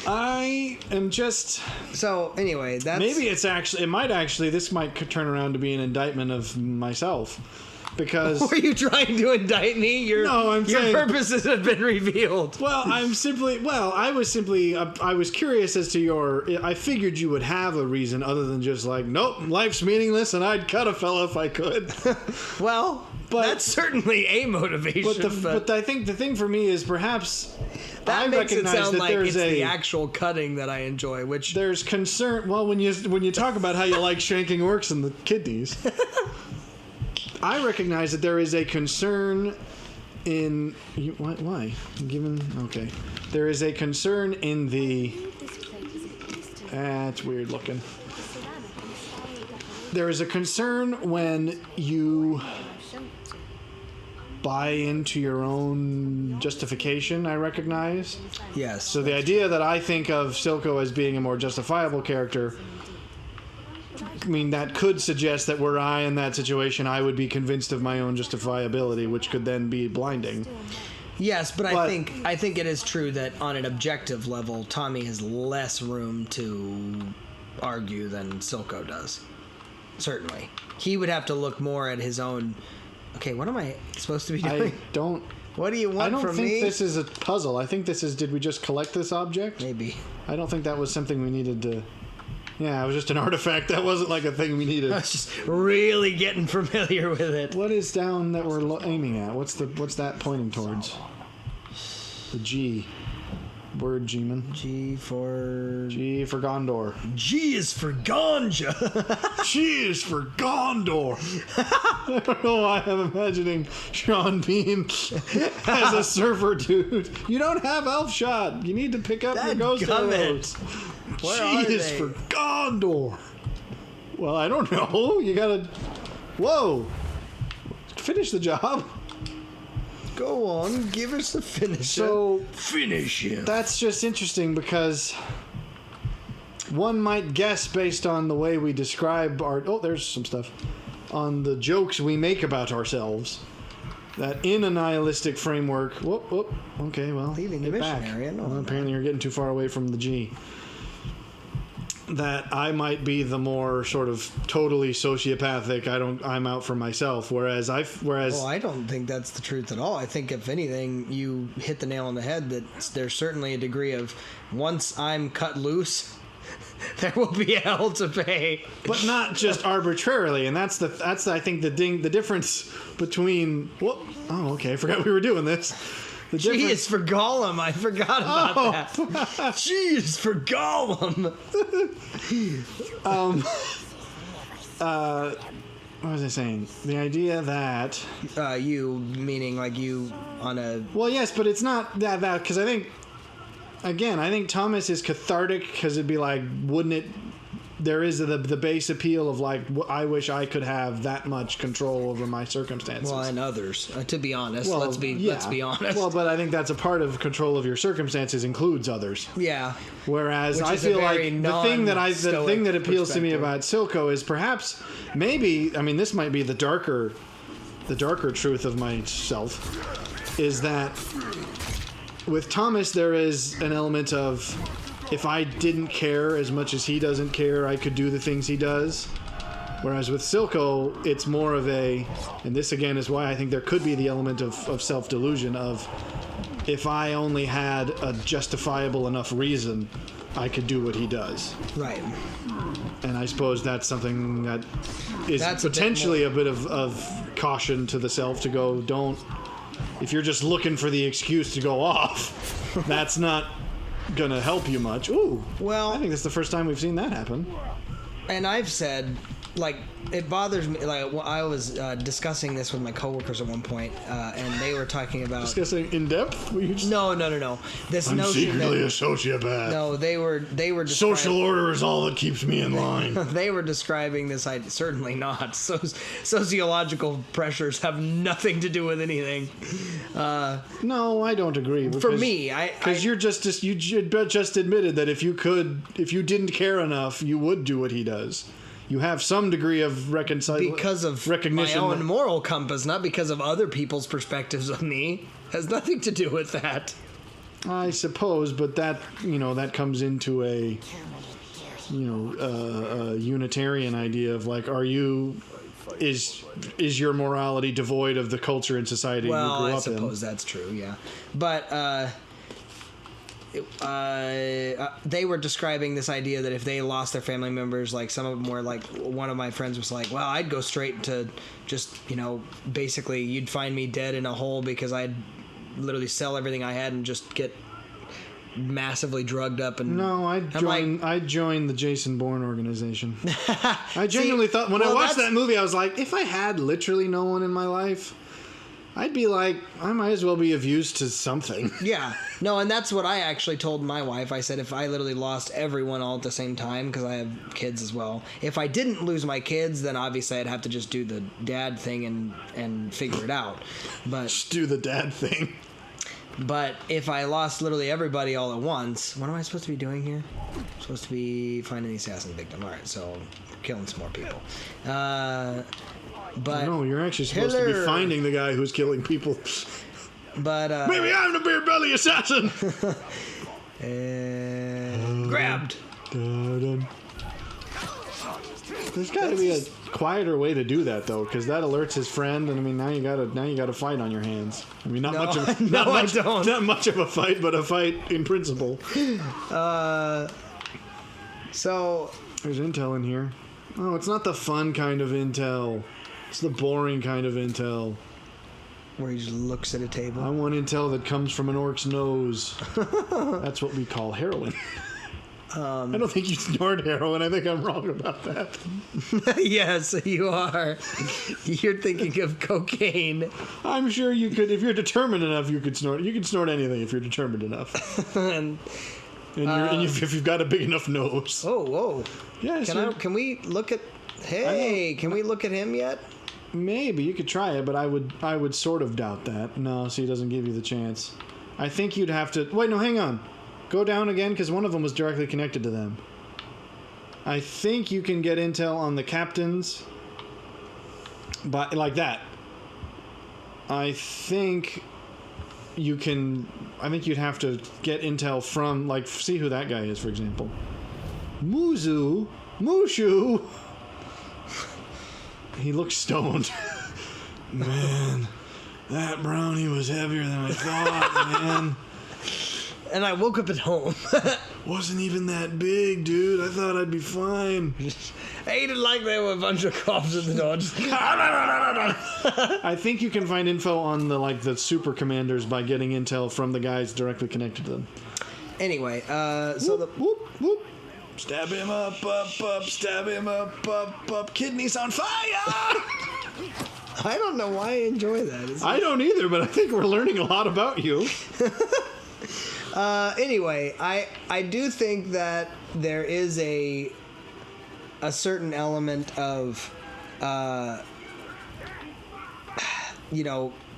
I am just... So, anyway, that's... Maybe this might turn around to be an indictment of myself. Because... Were you trying to indict me? No, I'm saying... Your purposes have been revealed. Well, I was curious as to your... I figured you would have a reason other than just like, nope, life's meaningless and I'd cut a fella if I could. Well, that's certainly a motivation. But I think the thing for me is perhaps... That makes it sound like it's the actual cutting that I enjoy, which... There's concern... Well, when you talk about how you like shanking orcs in the kidneys... I recognize that there is a concern in... Why? Okay. There is a concern in the... That's weird looking. There is a concern when you buy into your own justification, I recognize. Yes. So the idea that I think of Silco as being a more justifiable character... that could suggest that were I in that situation, I would be convinced of my own justifiability, which could then be blinding. Yes, but I think it is true that on an objective level, Tommy has less room to argue than Silco does. Certainly. He would have to look more at his own... Okay, what am I supposed to be doing? What do you want from me? I don't think this is a puzzle. I think this is... Did we just collect this object? Maybe. I don't think that was something we needed to... Yeah, it was just an artifact. That wasn't like a thing we needed. I was just really getting familiar with it. What is down that we're aiming at? What's that pointing towards? The G. Word, G-man. G for Gondor. G is for ganja. G is for Gondor. I don't know why I'm imagining Sean Bean as a surfer dude. You don't have elf shot. You need to pick up your ghost arrows. G is for Gondor. Well, I don't know. You gotta... Whoa. Finish the job. Go on, give us the finisher. So, finish him. That's just interesting because one might guess based on the way we describe our... Oh, there's some stuff. On the jokes we make about ourselves. That in a nihilistic framework... Whoop. Okay, well, leaving the mission area. No, well, apparently you're getting too far away from the G. That I might be the more sort of totally sociopathic. I'm out for myself. Whereas well, I don't think that's the truth at all. I think if anything, you hit the nail on the head. That there's certainly a degree of once I'm cut loose, there will be hell to pay. But not just arbitrarily, and that's I think the difference between. Oh, okay. I forgot we were doing this. G is for Gollum. I forgot about that. G is for Gollum. What was I saying? The idea that... you, meaning like you on a... Well, yes, but it's not that because I think again, I think Thomas is cathartic because it'd be like, wouldn't it? There is the base appeal of like, I wish I could have that much control over my circumstances. Well, and others. To be honest, Well, let's be honest. Well, but I think that's a part of control of your circumstances includes others. Yeah. Whereas Which I is a feel like very the thing that appeals to me perspective. about Silco is perhaps maybe, I mean, this might be the darker truth of myself, is that with Thomas there is an element of, if I didn't care as much as he doesn't care, I could do the things he does. Whereas with Silco, it's more of a, and this again is why I think there could be the element of self-delusion of, if I only had a justifiable enough reason, I could do what he does. Right. And I suppose that's something that is That's a bit potentially a bit of caution to the self to go, don't, if you're just looking for the excuse to go off, that's not gonna help you much. Ooh, Well, I think that's the first time we've seen that happen. and I've said, like, it bothers me. Like, I was discussing this with my coworkers at one point, and they were talking about. Discussing in depth. No. This I'm notion secretly a that, sociopath. no, they were Social order is all that keeps me in line. They were describing this idea. Certainly not. Sociological pressures have nothing to do with anything. No, I don't agree. For me, because you just admitted that if you didn't care enough, you would do what he does. You have some degree of because of recognition. my own moral compass, not because of other people's perspectives of me. Has nothing to do with that. I suppose, but that comes into a Unitarian idea of like, is your morality devoid of the culture and society you grew up in? Well, I suppose that's true, yeah. But they were describing this idea that if they lost their family members, like some of them were like, one of my friends was like, well, I'd go straight to just, basically you'd find me dead in a hole because I'd literally sell everything I had and just get massively drugged up. And no, I'd join the Jason Bourne organization. I genuinely thought when I watched that movie, I was like, if I had literally no one in my life, I'd be like, I might as well be of use to something. Yeah. No, and that's what I actually told my wife. I said if I literally lost everyone all at the same time, because I have kids as well, if I didn't lose my kids, then obviously I'd have to just do the dad thing and figure it out. But just do the dad thing. But if I lost literally everybody all at once, what am I supposed to be doing here? I'm supposed to be finding the assassin victim. All right, so killing some more people. But no, you're actually supposed to be finding the guy who's killing people. But maybe I'm the beer belly assassin. And grabbed. There's got to be a quieter way to do that though, because that alerts his friend, and I mean now you got a fight on your hands. I mean not much of a fight, but a fight in principle. So there's intel in here. Oh, it's not the fun kind of intel. It's the boring kind of intel. Where he just looks at a table. I want intel that comes from an orc's nose. That's what we call heroin. I don't think you snort heroin. I think I'm wrong about that. Yes, you are. You're thinking of cocaine. I'm sure you could, if you're determined enough, you could snort. You can snort anything if you're determined enough. and if you've got a big enough nose. Oh, whoa. Yeah. Can we look at? Hey, can we look at him yet? Maybe you could try it, but I would sort of doubt that. No, so he doesn't give you the chance. I think you'd have to. Wait, no, hang on. Go down again, because one of them was directly connected to them. I think you can get intel on the captains, but like that. I think you can. I think you'd have to get intel from, like, see who that guy is, for example. Mushu. He looks stoned. Man, that brownie was heavier than I thought, man. And I woke up at home. Wasn't even that big, dude. I thought I'd be fine. I ate it like there were a bunch of cops at the door. I think you can find info on the super commanders by getting intel from the guys directly connected to them. Anyway, so whoop. Stab him up, stab him up, kidneys on fire! I don't know why I enjoy that. I don't either, but I think we're learning a lot about you. Anyway, I do think that there is a certain element of,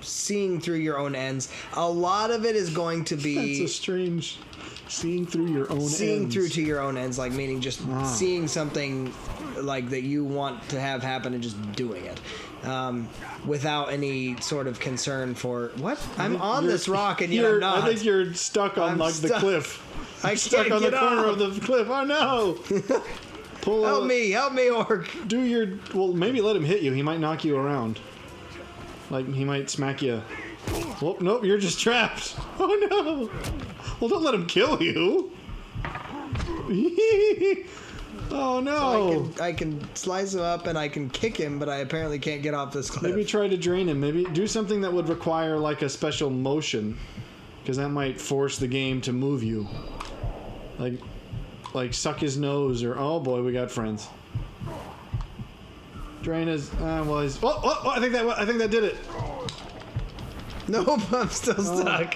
seeing through your own ends. A lot of it is going to be... That's a strange... Seeing through your own ends. Seeing through to your own ends, like meaning just seeing something like that you want to have happen and just doing it. Without any sort of concern for what? I'm on this rock and you're not. I think you're stuck on the cliff. I'm stuck on the corner of the cliff. Oh no! Help me, Orc. Well, maybe let him hit you. He might knock you around. Like he might smack you. Oh, nope, you're just trapped. Oh no! Well, don't let him kill you. Oh no! So I can slice him up and I can kick him, but I apparently can't get off this cliff. Maybe try to drain him. Maybe do something that would require like a special motion, because that might force the game to move you. Like suck his nose, or oh boy, we got friends. Drain his. Well, he's. Oh! I think that did it. Nope, I'm still stuck.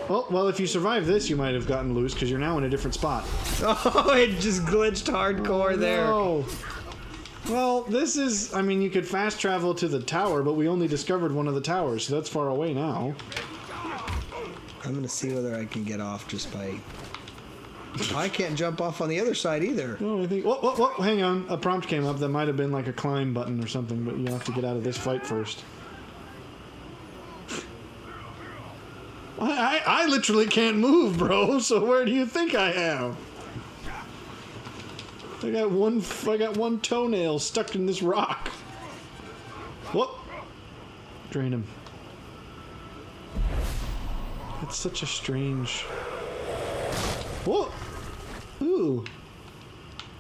Oh, well, if you survive this, you might have gotten loose, because you're now in a different spot. Oh, it just glitched hardcore there. No. Well, this is... I mean, you could fast travel to the tower, but we only discovered one of the towers, so that's far away now. I'm going to see whether I can get off just by... I can't jump off on the other side either. No, I think... Whoa, hang on. A prompt came up that might have been like a climb button or something, but you have to get out of this fight first. I literally can't move, bro. So where do you think I am? I got one toenail stuck in this rock. Whoop! Drain him. It's such a strange. Whoa! Ooh.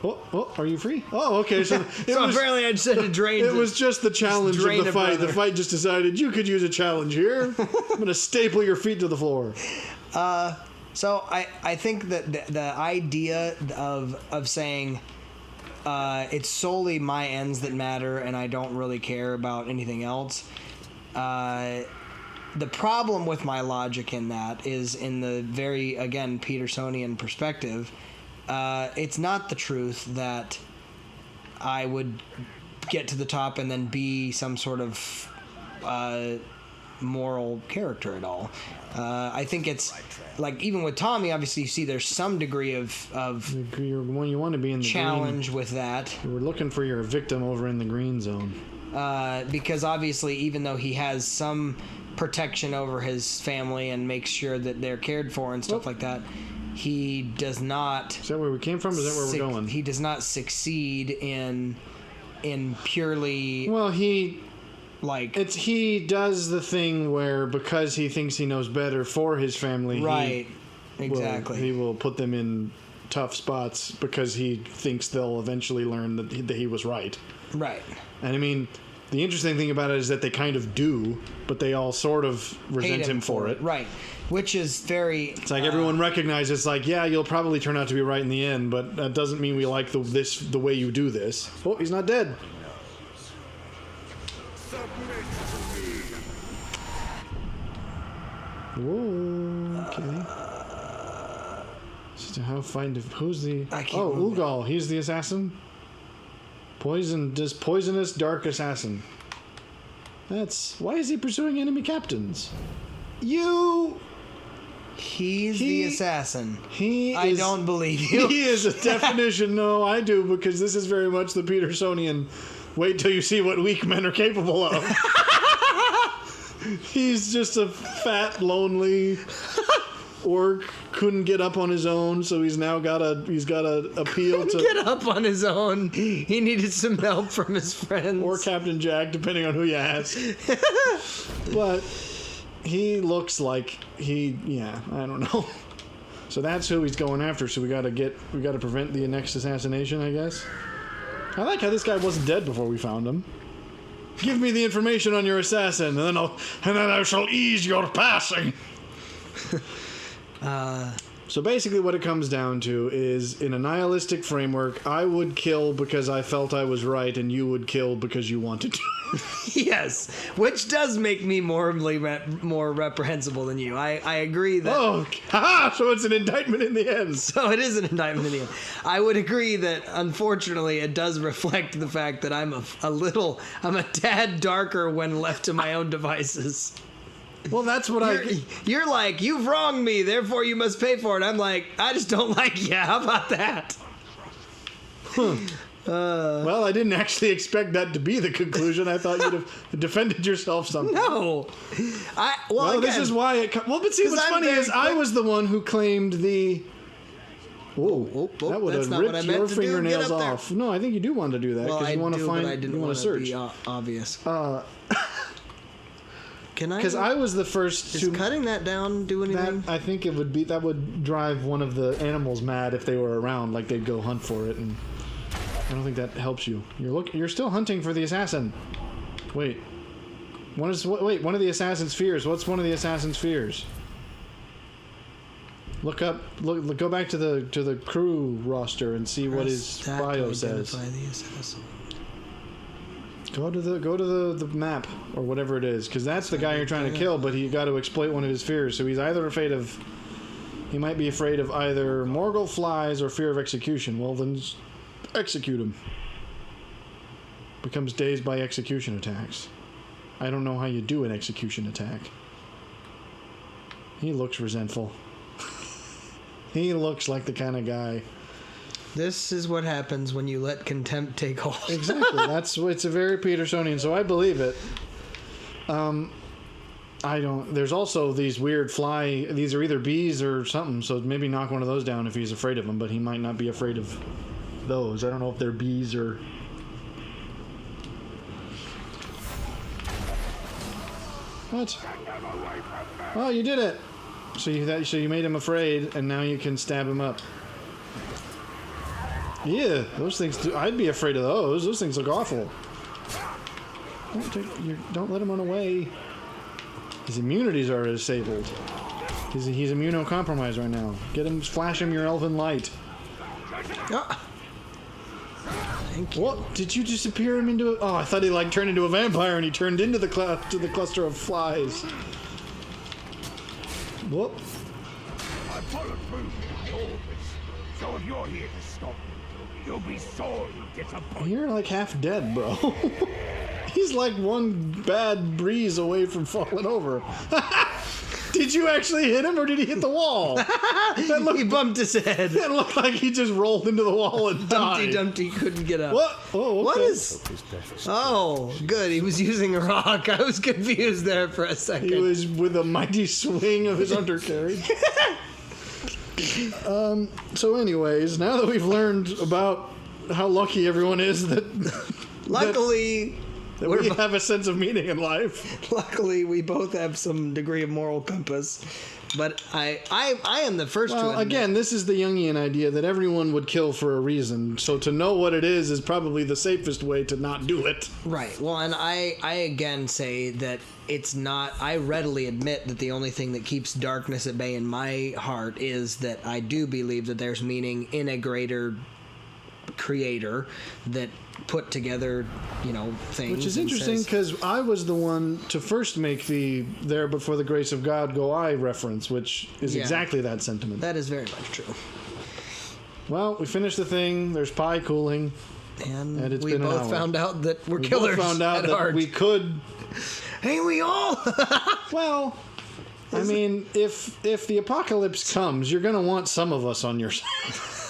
Oh, are you free? Oh, okay. So, apparently I just had to drain. It was just the challenge of the fight. The fight just decided you could use a challenge here. I'm gonna staple your feet to the floor. So I think that the idea of saying it's solely my ends that matter and I don't really care about anything else. The problem with my logic in that is in the very, again, Petersonian perspective. It's not the truth that I would get to the top and then be some sort of moral character at all. I think it's like even with Tommy, obviously you see there's some degree of you want to be in the challenge green. With that. We're looking for your victim over in the green zone. Because obviously, even though he has some protection over his family and makes sure that they're cared for and stuff like that. He does not... Is that where we came from? Or is that where we're going? He does not succeed in purely... Well, he he does the thing where because he thinks he knows better for his family... Right. Exactly. He will put them in tough spots because he thinks they'll eventually learn that he was right. Right. And I mean... The interesting thing about it is that they kind of do, but they all sort of resent him for it. Right. Which is very... It's like everyone recognizes, like, yeah, you'll probably turn out to be right in the end, but that doesn't mean we like the way you do this. Oh, he's not dead. Whoa, okay. So how who's the... Ugal, he's the assassin? Poisonous dark assassin. Why is he pursuing enemy captains? He's the assassin. I don't believe you. He is a definition. No, I do, because this is very much the Petersonian. Wait till you see what weak men are capable of. He's just a fat, lonely orc. Couldn't get up on his own, so he's got to appeal to get up on his own. He needed some help from his friends or Captain Jack, depending on who you ask. But he looks like I don't know. So that's who he's going after. So we got to prevent the next assassination, I guess. I like how this guy wasn't dead before we found him. Give me the information on your assassin, and then I shall ease your passing. So basically what it comes down to is, in a nihilistic framework, I would kill because I felt I was right, and you would kill because you wanted to. Yes, which does make me morally more reprehensible than you. I agree that... Oh, haha! So it's an indictment in the end. So it is an indictment in the end. I would agree that, unfortunately, it does reflect the fact that I'm I'm a tad darker when left to my own devices. Well, that's what You're like, you've wronged me, therefore you must pay for it. I'm like, I just don't like you. How about that? Well, I didn't actually expect that to be the conclusion. I thought you'd have defended yourself somehow. No. Well, again, this is why it... Well, but see, what's funny is I was the one who claimed the... Whoa, that would have ripped your fingernails off. No, I think you do want to do that because you want to find... You want to search. Be obvious. Can I? Because I was the first to... Is cutting that down do anything? I think it would be... That would drive one of the animals mad if they were around. Like, they'd go hunt for it, and... I don't think that helps you. You're still hunting for the assassin. Wait. One of the assassin's fears. What's one of the assassin's fears? Look up. Go back to the crew roster and see what his bio says. The assassin. Go to the map or whatever it is, because that's the guy you're trying to kill. But you got to exploit one of his fears. So he's either afraid of. He might be afraid of either Morgul flies or fear of execution. Well, then execute him. Becomes dazed by execution attacks. I don't know how you do an execution attack. He looks resentful. He looks like the kind of guy. This is what happens when you let contempt take hold. Exactly. It's a very Petersonian, so I believe it. I don't... There's also these weird fly... These are either bees or something, so maybe knock one of those down if he's afraid of them, but he might not be afraid of those. I don't know if they're bees or... What? Oh, you did it! So you made him afraid, and now you can stab him up. Yeah, those things do... I'd be afraid of those. Those things look awful. Don't let him run away. His immunities are disabled. He's immunocompromised right now. Get him, flash him your elven light. Ah. Thank you. What? Did you disappear him into... Oh, I thought he like turned into a vampire and he turned into the cluster of flies. Whoop. I bulletproof all this. So if you're here to stop me, you'll be sorely disappointed. You're like half dead, bro. He's like one bad breeze away from falling over. Did you actually hit him, or did he hit the wall? He bumped his head. It looked like he just rolled into the wall and died. Humpty Dumpty couldn't get up. What? Oh, okay. What is... Oh, good. He was using a rock. I was confused there for a second. He was with a mighty swing of his undercarriage. So anyways, now that we've learned about how lucky everyone is that... Luckily... That we have a sense of meaning in life. Luckily, we both have some degree of moral compass. But I am the first to admit... Again, this is the Jungian idea that everyone would kill for a reason. So to know what it is probably the safest way to not do it. Right. Well, and I again say that it's not... I readily admit that the only thing that keeps darkness at bay in my heart is that I do believe that there's meaning in a greater creator that put together, things. Which is interesting because I was the one to first make the "there but for the grace of God go I" reference, which is exactly that sentiment. That is very much true. Well, we finished the thing. There's pie cooling, and it's we been both an hour. Found out that we're we killers. Both found out at that heart. we could. Ain't we all? Well, I mean, if the apocalypse comes, you're gonna want some of us on your side.